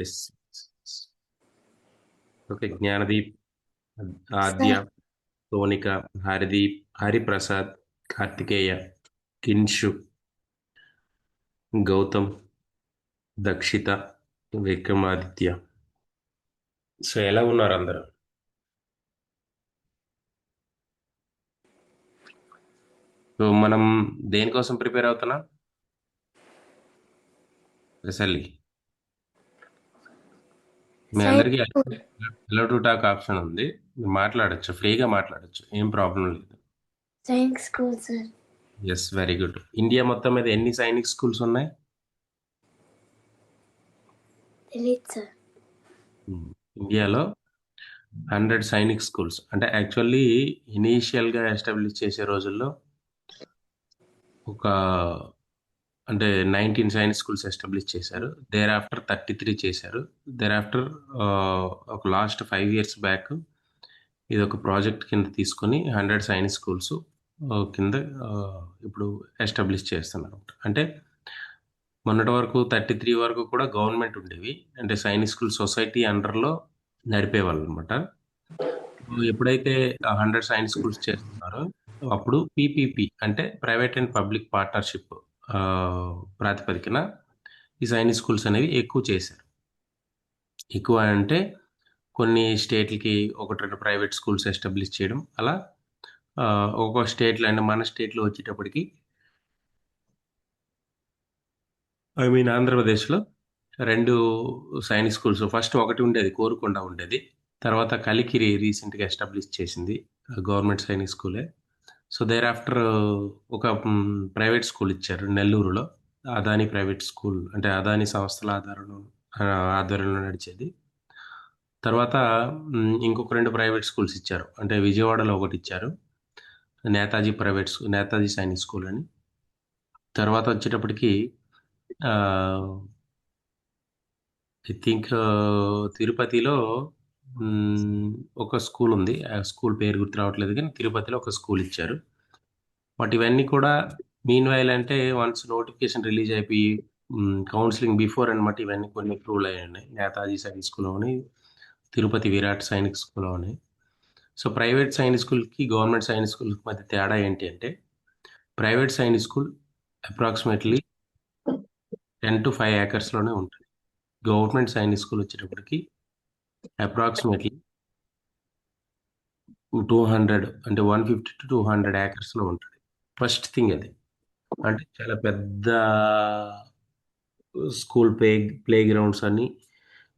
Yes. Okay. జ్ఞానదీప్, ఆద్య, sir Sonika, Harideep, Hariprasad, Karthikeya, కిన్షు, Gautam, Dakshitha, Vikramaditya. So ఎలా ఉన్నారు అందరూ? సో మనం దేనికోసం ప్రిపేర్ అవుతున్నాం? ఎస్ఎల్ఈ. మీ అందరికీ సైన్స్ అలో టు టాక్ ఆప్షన్ ఉంది. మీరు మాట్లాడొచ్చు, ఫ్రీగా మాట్లాడొచ్చు, ఏం ప్రాబ్లం లేదు. Science school sir. Yes, very good. India మొత్తం మీద ఎన్ని సైనిక్ స్కూల్స్ ఉన్నాయి? తెలీదు సార్. ఇండియాలో 100 సైనిక్ స్కూల్స్. అంటే యాక్చువల్లీ ఇనీషియల్గా ఎస్టాబ్లిష్ చేసే రోజుల్లో ఒక అంటే 19 సైనిక్ స్కూల్స్ ఎస్టాబ్లిష్ చేశారు. దేర్ ఆఫ్టర్ 33 చేశారు. దేర్ ఆఫ్టర్ ఒక లాస్ట్ 5 years బ్యాక్ ఇది ఒక ప్రాజెక్ట్ కింద తీసుకొని 100 సైనిక్ స్కూల్స్ కింద ఇప్పుడు ఎస్టాబ్లిష్ చేస్తున్నారు. అంటే మొన్నటి వరకు 33 వరకు కూడా గవర్నమెంట్ ఉండేవి. అంటే సైనిక్ స్కూల్ సొసైటీ అండర్లో నడిపేవాళ్ళు అనమాట. ఎప్పుడైతే 100 సైన్స్ స్కూల్స్ చేస్తున్నారో అప్పుడు పీపీపీ అంటే ప్రైవేట్ అండ్ పబ్లిక్ పార్ట్నర్షిప్ ప్రాతిపదికన ఈ సైనిక్ స్కూల్స్ అనేవి ఎక్కువ చేశారు. ఎక్కువ అంటే కొన్ని స్టేట్లకి ఒకటి రెండు ప్రైవేట్ స్కూల్స్ ఎస్టాబ్లిష్ చేయడం అలా ఒక్కొక్క స్టేట్లో అంటే మన స్టేట్లో వచ్చేటప్పటికి ఐ మీన్ ఆంధ్రప్రదేశ్లో 2 సైనిక్ స్కూల్స్. ఫస్ట్ ఒకటి ఉండేది, కోరుకొండ ఉండేది. తర్వాత కలికిరి రీసెంట్గా ఎస్టాబ్లిష్ చేసింది గవర్నమెంట్ సైనిక్ స్కూలే. సో దేర్ ఆఫ్టర్ ఒక ప్రైవేట్ స్కూల్ ఇచ్చారు నెల్లూరులో. అదాని ప్రైవేట్ స్కూల్ అంటే అదాని సంస్థల ఆధ్వర్యంలో నడిచేది. తర్వాత ఇంకొక 2 ప్రైవేట్ స్కూల్స్ ఇచ్చారు. అంటే విజయవాడలో ఒకటి ఇచ్చారు, నేతాజీ సైనిక్ స్కూల్ అని. తర్వాత వచ్చేటప్పటికి ఐ థింక్ తిరుపతిలో ఒక స్కూల్ ఉంది. ఆ స్కూల్ పేరు గుర్తు రావట్లేదు, కానీ తిరుపతిలో ఒక స్కూల్ ఇచ్చారు. బట్ ఇవన్నీ కూడా మీన్ వైల్ అంటే వన్స్ నోటిఫికేషన్ రిలీజ్ అయిపోయి కౌన్సిలింగ్ బిఫోర్ అనమాట. ఇవన్నీ కొన్ని అప్రూవల్ అయ్యి ఉన్నాయి. నేతాజీ సైనిక్ స్కూల్ అని, తిరుపతి విరాట్ సైనిక్ స్కూల్ అని. సో ప్రైవేట్ సైనిక్ స్కూల్కి గవర్నమెంట్ సైనిక్ స్కూల్కి మధ్య తేడా ఏంటి అంటే, private Sainik school approximately 10 to 5 acresలోనే ఉంటుంది. గవర్నమెంట్ సైనిక్ స్కూల్ వచ్చేటప్పటికి అప్రాక్సిమేట్లీ 200 అంటే 150 to 200 acresలో ఉంటుంది. ఫస్ట్ థింగ్ అది. అంటే చాలా పెద్ద స్కూల్ ప్లే గ్రౌండ్స్ అని,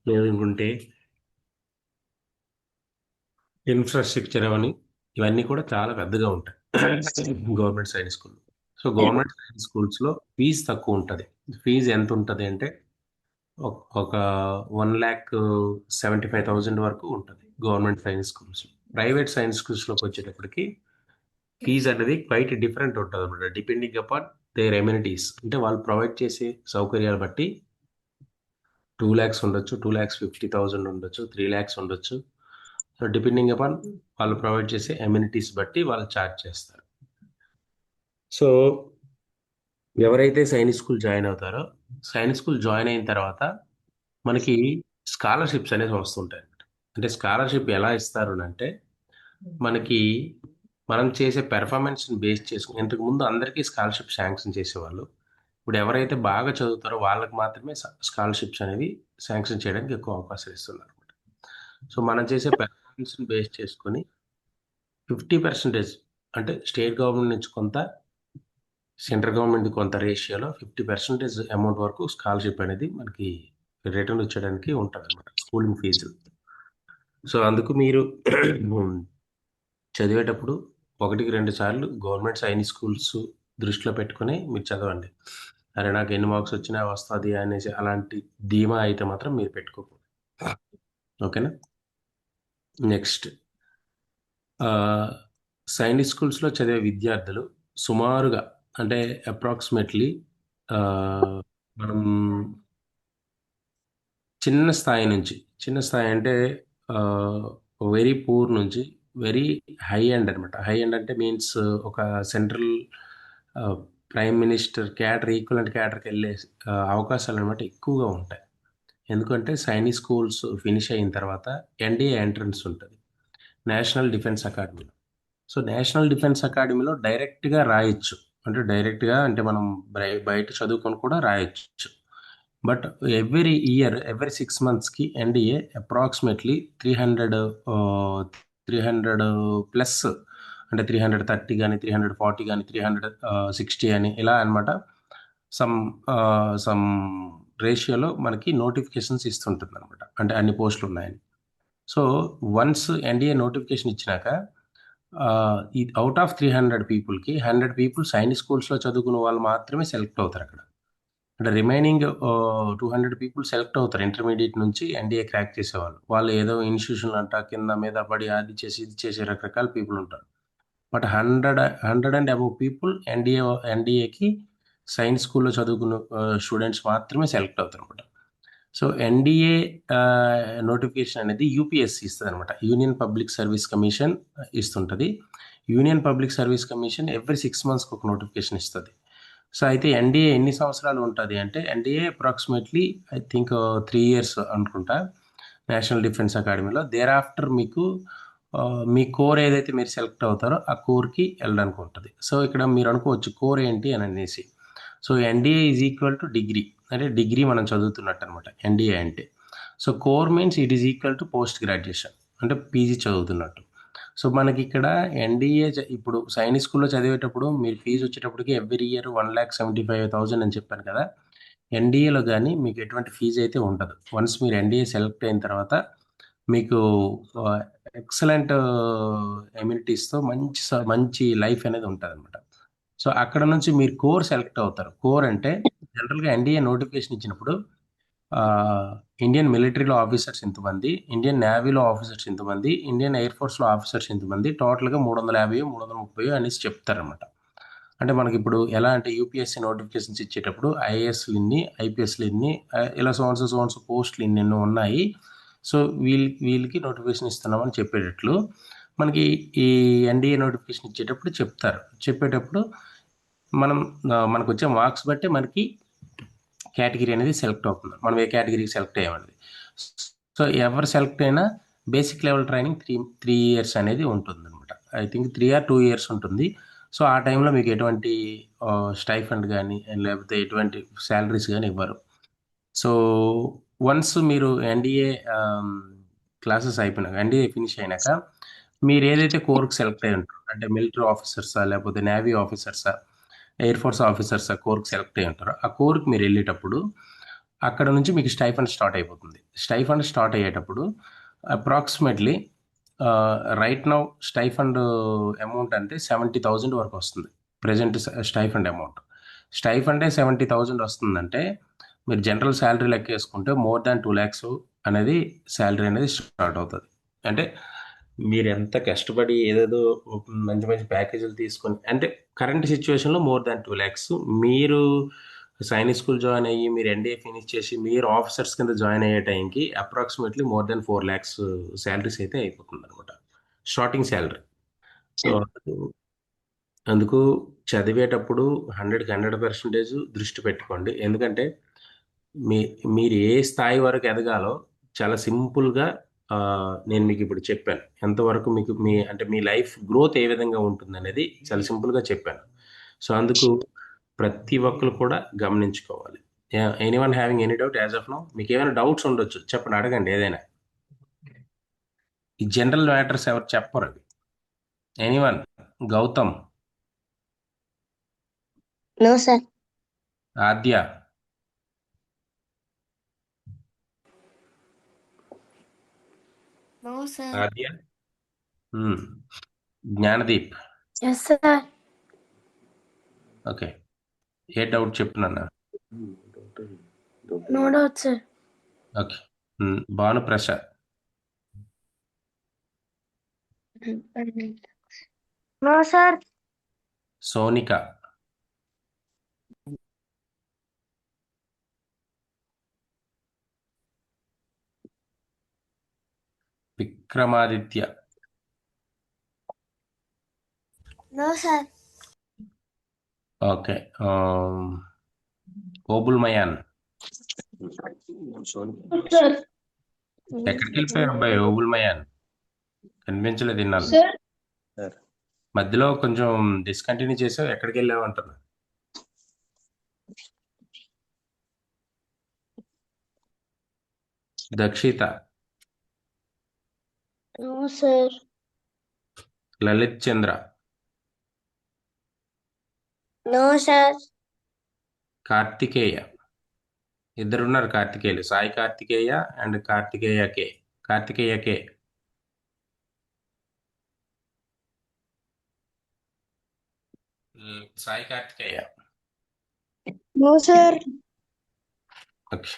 లేదనుకుంటే ఇన్ఫ్రాస్ట్రక్చర్ అని, ఇవన్నీ కూడా చాలా పెద్దగా ఉంటాయి government Sainik school. So government Sainik స్కూల్స్లో ఫీజు తక్కువ ఉంటుంది. ఫీజు ఎంత ఉంటుంది అంటే ఒక 1,75,000 వరకు ఉంటుంది government science schools. Private science స్కూల్స్లోకి వచ్చేటప్పటికి ఫీజు అనేది క్వైట్ డిఫరెంట్ ఉంటుంది అనమాట, డిపెండింగ్ అపాన్ దేర్ ఎమ్యూనిటీస్. అంటే వాళ్ళు ప్రొవైడ్ చేసే సౌకర్యాలు బట్టి 2 lakhs ఉండొచ్చు, 2,50,000 ఉండొచ్చు, 3 lakhs ఉండొచ్చు. సో డిపెండింగ్ అపాన్ వాళ్ళు ప్రొవైడ్ చేసే ఎమ్యూనిటీస్ బట్టి వాళ్ళు ఛార్జ్ చేస్తారు. సో ఎవరైతే సైనిక్ స్కూల్ జాయిన్ అవుతారో, సైనిక్ స్కూల్ జాయిన్ అయిన తర్వాత మనకి స్కాలర్షిప్స్ అనేవి వస్తుంటాయి అనమాట. అంటే స్కాలర్షిప్ ఎలా ఇస్తారు అంటే, మనకి మనం చేసే పెర్ఫార్మెన్స్ని బేస్ చేసుకుని, ఇంతకు ముందు అందరికీ స్కాలర్షిప్ శాంక్షన్ చేసేవాళ్ళు. ఇప్పుడు ఎవరైతే బాగా చదువుతారో వాళ్ళకి మాత్రమే స్కాలర్షిప్స్ అనేవి శాంక్షన్ చేయడానికి ఎక్కువ అవకాశం ఇస్తున్నారు అనమాట. సో మనం చేసే పెర్ఫార్మెన్స్ని బేస్ చేసుకొని 50% అంటే స్టేట్ గవర్నమెంట్ నుంచి కొంత, సెంట్రల్ గవర్నమెంట్ కొంత రేషియోలో 50% అమౌంట్ వరకు స్కాలర్షిప్ అనేది మనకి రిటర్న్ వచ్చేయడానికి ఉంటుంది అనమాట, స్కూలింగ్ ఫీజు. సో అందుకు మీరు చదివేటప్పుడు 1-2 సార్లు గవర్నమెంట్ సైనిక్ స్కూల్స్ దృష్టిలో పెట్టుకొని మీరు చదవండి. అరే నాకు ఎన్ని మార్క్స్ వచ్చినా వస్తుంది అనేసి అలాంటి ధీమా అయితే మాత్రం మీరు పెట్టుకోకూడదు. ఓకేనా? నెక్స్ట్, సైనిక్ స్కూల్స్లో చదివే విద్యార్థులు సుమారుగా అంటే అప్రాక్సిమేట్లీ మనం చిన్న స్థాయి అంటే వెరీ పూర్ నుంచి వెరీ హై ఎండ్ అనమాట. హై ఎండ్ అంటే మీన్స్ ఒక central prime minister cadre equivalent క్యాడర్కి వెళ్ళే అవకాశాలు అనమాట ఎక్కువగా ఉంటాయి. ఎందుకంటే సైనిక్ స్కూల్స్ ఫినిష్ అయిన తర్వాత ఎన్డీఏ ఎంట్రన్స్ ఉంటుంది నేషనల్ డిఫెన్స్ అకాడమీలో. సో నేషనల్ డిఫెన్స్ అకాడమీలో డైరెక్ట్గా రాయొచ్చు, అంటే డైరెక్ట్గా అంటే మనం బయట చదువుకొని కూడా రాయొచ్చు. బట్ ఎవ్రీ 6 మంత్స్కి ఎన్డీఏ అప్రాక్సిమేట్లీ 300 ప్లస్, అంటే 330 కానీ 340 కానీ 360 అని ఇలా అనమాట సమ్ సమ్ రేషియోలో మనకి నోటిఫికేషన్స్ ఇస్తుంటుంది అనమాట, అంటే అన్ని పోస్టులు ఉన్నాయని. సో వన్స్ ఎన్డీఏ నోటిఫికేషన్ ఇచ్చినాక ఈ అవుట్ ఆఫ్ 300 పీపుల్కి 100 పీపుల్ సైనిక్ స్కూల్స్లో చదువుకున్న వాళ్ళు మాత్రమే సెలెక్ట్ అవుతారు అక్కడ. అంటే రిమైనింగ్ 200 పీపుల్ సెలెక్ట్ అవుతారు ఇంటర్మీడియట్ నుంచి ఎన్డీఏ క్రాక్ చేసేవాళ్ళు. వాళ్ళు ఏదో ఇన్స్టిట్యూషన్ అంట కింద మీద పడి అది చేసి ఇది చేసి రకరకాల పీపుల్ ఉంటారు. బట్ 100 అండ్ అబవ్ పీపుల్ ఎన్డీఏకి సైన్స్ స్కూల్లో చదువుకున్న స్టూడెంట్స్ మాత్రమే సెలెక్ట్ అవుతారు అనమాట. సో ఎన్డీఏ నోటిఫికేషన్ అనేది యూపీఎస్సీ ఇస్తుంది అనమాట, యూనియన్ పబ్లిక్ సర్వీస్ కమిషన్ ఇస్తుంటుంది. Union public service commission every 6 మంత్స్కి ఒక నోటిఫికేషన్ ఇస్తుంది. సో అయితే ఎన్డీఏ ఎన్ని సంవత్సరాలు ఉంటుంది అంటే NDA approximately I think 3 years అనుకుంటా నేషనల్ డిఫెన్స్ అకాడమీలో. దేర్ ఆఫ్టర్ మీకు మీ కోర్ ఏదైతే మీరు సెలెక్ట్ అవుతారో ఆ కోర్కి వెళ్ళడానికి ఉంటుంది. సో ఇక్కడ మీరు అనుకోవచ్చు కోర్ ఏంటి అని అనేసి. So NDA is equal to degree, అంటే డిగ్రీ మనం చదువుతున్నట్టు అనమాట ఎన్డీఏ అంటే. So core means it is equal to post graduation, అంటే పీజీ చదువుతున్నట్టు. సో మనకి ఇక్కడ ఎన్డీఏ ఇప్పుడు సైనిక్ స్కూల్లో చదివేటప్పుడు మీరు ఫీజు వచ్చేటప్పటికి ఎవ్రీ ఇయర్ 1,75,000 అని చెప్పాను కదా. ఎన్డీఏలో కానీ మీకు ఎటువంటి ఫీజు అయితే ఉండదు. వన్స్ మీరు ఎన్డీఏ సెలెక్ట్ అయిన తర్వాత మీకు ఎక్సలెంట్ ఎమ్యూనిటీస్తో మంచి లైఫ్ అనేది ఉంటుంది అనమాట. సో అక్కడ నుంచి మీరు కోర్ సెలెక్ట్ అవుతారు. కోర్ అంటే జనరల్గా ఎన్డీఏ నోటిఫికేషన్ ఇచ్చినప్పుడు ఇండియన్ మిలిటరీలో ఆఫీసర్స్ ఇంతమంది, ఇండియన్ నేవీలో ఆఫీసర్స్ ఇంతమంది, ఇండియన్ ఎయిర్ ఫోర్స్లో ఆఫీసర్స్ ఇంతమంది, టోటల్గా 350 330 అనేసి చెప్తారనమాట. అంటే మనకి ఇప్పుడు ఎలా అంటే యూపీఎస్సీ నోటిఫికేషన్స్ ఇచ్చేటప్పుడు ఐఏఎస్లు ఇన్ని, ఐపీఎస్లు ఇన్ని, ఇలా సోన్స్ పోస్టులు ఇన్ని ఎన్నో ఉన్నాయి. సో వీళ్ళకి నోటిఫికేషన్ ఇస్తున్నామని చెప్పేటట్లు మనకి ఈ ఎన్డీఏ నోటిఫికేషన్ ఇచ్చేటప్పుడు చెప్తారు. చెప్పేటప్పుడు మనకు వచ్చే మార్క్స్ బట్టి మనకి కేటగిరీ అనేది సెలెక్ట్ అవుతుంది, మనం ఏ కేటగిరీకి సెలెక్ట్ అయ్యామనేది. సో ఎవరు సెలెక్ట్ అయినా బేసిక్ లెవెల్ ట్రైనింగ్ 3 years అనేది ఉంటుంది అనమాట. ఐ థింక్ 3 or 2 years ఉంటుంది. సో ఆ టైంలో మీకు ఎటువంటి స్టైఫండ్ కానీ లేకపోతే ఎటువంటి శాలరీస్ కానీ ఇవ్వరు. సో వన్స్ మీరు ఎన్డీఏ క్లాసెస్ అయిపోయినాక, ఎన్డీఏ ఫినిష్ అయినాక మీరు ఏదైతే కోర్కి సెలెక్ట్ అయి ఉంటారో, అంటే మిలిటరీ ఆఫీసర్సా లేకపోతే నేవీ ఆఫీసర్సా ఎయిర్ ఫోర్స్ ఆఫీసర్స్ కోర్కి సెలెక్ట్ అయి ఉంటారో ఆ కోర్కి మీరు వెళ్ళేటప్పుడు అక్కడ నుంచి మీకు స్టైఫండ్ స్టార్ట్ అయిపోతుంది. స్టైఫండ్ స్టార్ట్ అయ్యేటప్పుడు approximately right now stipend amount అంటే 70,000 వరకు వస్తుంది ప్రజెంట్ స్టైఫండ్ అమౌంట్. స్టైఫండే 70,000 వస్తుందంటే మీరు జనరల్ శాలరీ లెక్క వేసుకుంటే మోర్ దాన్ 2 lakhs అనేది శాలరీ అనేది స్టార్ట్ అవుతుంది. అంటే మీరు ఎంత కష్టపడి ఏదేదో మంచి మంచి ప్యాకేజీలు తీసుకొని, అంటే కరెంట్ సిచ్యువేషన్లో మోర్ దాన్ 2 lakhs మీరు సైనిక్ స్కూల్ జాయిన్ అయ్యి మీరు ఎన్డీఏ ఫినిష్ చేసి మీరు ఆఫీసర్స్ కింద జాయిన్ అయ్యే టైంకి approximately more than 4 lakhs salaries అయితే అయిపోతుంది అనమాట, స్టార్టింగ్ శాలరీ. సో అందుకు చదివేటప్పుడు 100% దృష్టి పెట్టుకోండి. ఎందుకంటే మీరు ఏ స్థాయి వరకు ఎదగాలో చాలా సింపుల్గా నేను మీకు ఇప్పుడు చెప్పాను. ఎంతవరకు మీకు మీ లైఫ్ గ్రోత్ ఏ విధంగా ఉంటుంది అనేది చాలా సింపుల్గా చెప్పాను. సో అందుకు ప్రతి ఒక్కరు కూడా గమనించుకోవాలి. Anyone having any doubt as of now? మీకు ఏమైనా డౌట్స్ ఉండొచ్చు, చెప్పండి, అడగండి ఏదైనా. ఈ జనరల్ మ్యాటర్స్ ఎవరు చెప్పరు. Anyone? Gautam, No, sir. Aadya, No, sir. Aadya, Gnanadeep. Yes, sir. Okay, ఏ డౌట్ చెప్తున్నా? No doubt, sir. Okay. Bhanuprasad, No, sir. Sonika, Vikramaditya, No, sir. Okay. Obul Mayan sir ఎక్కడికి వెళ్ళిపోయారు అబ్బాయి? ఓబుల్ మయాన్ కనిపించలేదు తిన్నాను. సార్ మధ్యలో కొంచెం డిస్కంటిన్యూ చేసావు, ఎక్కడికి వెళ్ళావు అంటున్నా. Dakshita, no sir Lalit Chandra, no sir Karthikeya. ఇద్దరున్నారు కార్తికేయులు, Sai Karthikeya and Karthikeya K. Karthikeya K. Sai Karthikeya. No sir okay.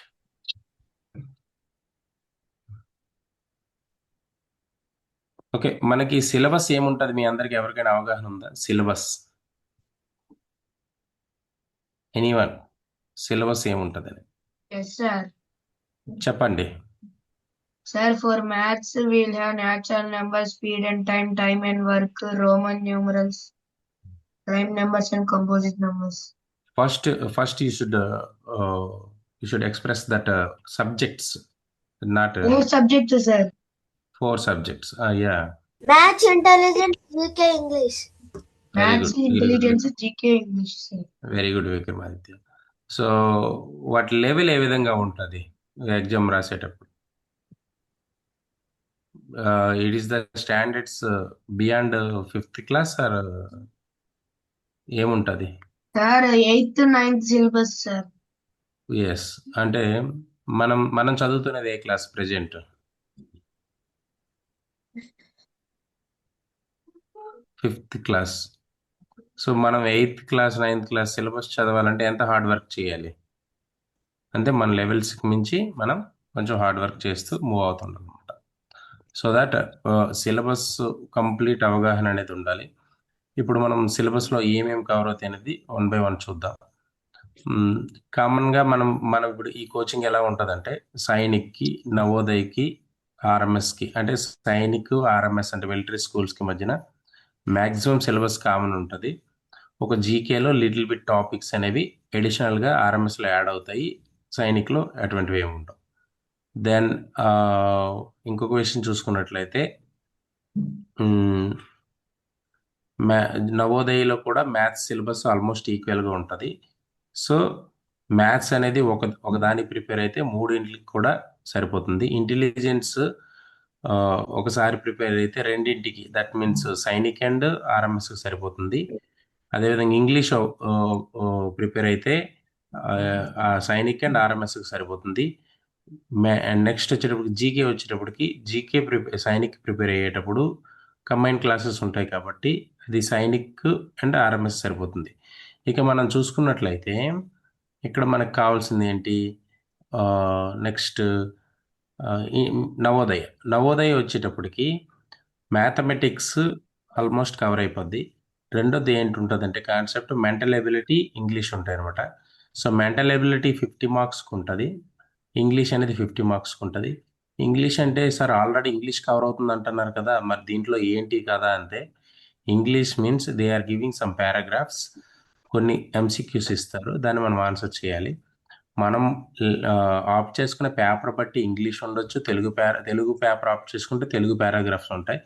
Okay, మనకి సిలబస్ ఏముంటది? మీ అందరికి ఎవరికైనా అవగాహన ఉందా సిలబస్? ఎనీవన్ సిలబస్ ఏముంటదని Yes, sir. చెప్పండి. Sir, for maths, we'll have natural numbers, speed and time, time and work, Roman numerals, prime numbers and composite numbers. First you should express that subjects, not Four subjects, sir. 4 subjects. Yeah, maths intelligence GK English very Maths, good. intelligence, GK, English, sir. Very good Vikramaditya. So వాటి level ఏ విధంగా ఉంటుంది exam రాసేటప్పుడు? It is the standards beyond 5th class or ఏముంటుంది? Sir, 8th, 9th syllabus, sir. Yes, అంటే మనం చదువుతున్నది ఏ class present? 5th class. So మనం 8th class 9th class syllabus చదవాలంటే ఎంత హార్డ్ వర్క్ చేయాలి? అంటే మన లెవెల్స్కి మించి మనం కొంచెం హార్డ్ వర్క్ చేస్తూ మూవ్ అవుతుంటాం అనమాట. సో దట్ సిలబస్ కంప్లీట్ అవగాహన అనేది ఉండాలి. ఇప్పుడు మనం సిలబస్లో ఏమేమి కవర్ అవుతాయి అనేది 1 by 1 చూద్దాం. కామన్గా మనం ఇప్పుడు ఈ కోచింగ్ ఎలా ఉంటుందంటే సైనిక్కి, నవోదయకి, ఆర్ఎంఎస్కి, అంటే సైనిక్ ఆర్ఎంఎస్ అంటే మిలిటరీ స్కూల్స్కి మధ్యన మ్యాక్సిమం సిలబస్ కామన్ ఉంటుంది. ఒక జీకేలో లిటిల్ బిట్ టాపిక్స్ అనేవి అడిషనల్గా ఆర్ఎంఎస్లో యాడ్ అవుతాయి, సైనిక్లో అటువంటివి ఏమి ఉండవు. దెన్ ఇంకొక విషయం చూసుకున్నట్లయితే నవోదయలో కూడా మ్యాథ్స్ సిలబస్ ఆల్మోస్ట్ ఈక్వల్గా ఉంటుంది. సో మ్యాథ్స్ అనేది ఒకదానికి ప్రిపేర్ అయితే 3 కూడా సరిపోతుంది. ఇంటెలిజెన్స్ ఒకసారి ప్రిపేర్ అయితే 2, దట్ మీన్స్ సైనిక్ అండ్ ఆర్ఎంఎస్కి సరిపోతుంది. అదేవిధంగా ఇంగ్లీష్ ప్రిపేర్ అయితే సైనిక్ అండ్ ఆర్ఎంఎస్కి సరిపోతుంది. నెక్స్ట్ వచ్చేటప్పటికి జీకే వచ్చేటప్పటికి జీకే సైనిక్ ప్రిపేర్ అయ్యేటప్పుడు కంబైన్ క్లాసెస్ ఉంటాయి కాబట్టి అది సైనిక్ అండ్ ఆర్ఎంఎస్ సరిపోతుంది. ఇక మనం చూసుకున్నట్లయితే ఇక్కడ మనకు కావాల్సింది ఏంటి? నెక్స్ట్ నవోదయ వచ్చేటప్పటికి మ్యాథమెటిక్స్ ఆల్మోస్ట్ కవర్ అయిపోద్ది. రెండోది ఏంటుంటుందంటే కాన్సెప్ట్ మెంటల్ ఎబిలిటీ, ఇంగ్లీష్ ఉంటాయి అనమాట. సో మెంటల్ ఎబిలిటీ 50 మార్క్స్కి ఉంటుంది, ఇంగ్లీష్ అనేది 50 మార్క్స్కి ఉంటుంది. ఇంగ్లీష్ అంటే సార్ ఆల్రెడీ ఇంగ్లీష్ కవర్ అవుతుంది అంటున్నారు కదా, మరి దీంట్లో ఏంటి కదా అంటే English means they are giving some paragraphs, కొన్ని ఎంసీక్యూస్ ఇస్తారు, దాన్ని మనం ఆన్సర్ చేయాలి. మనం ఆప్ట్ చేసుకునే పేపర్ బట్టి ఇంగ్లీష్ ఉండొచ్చు, తెలుగు పేపర్ ఆప్ట్ చేసుకుంటే తెలుగు పారాగ్రాఫ్స్ ఉంటాయి.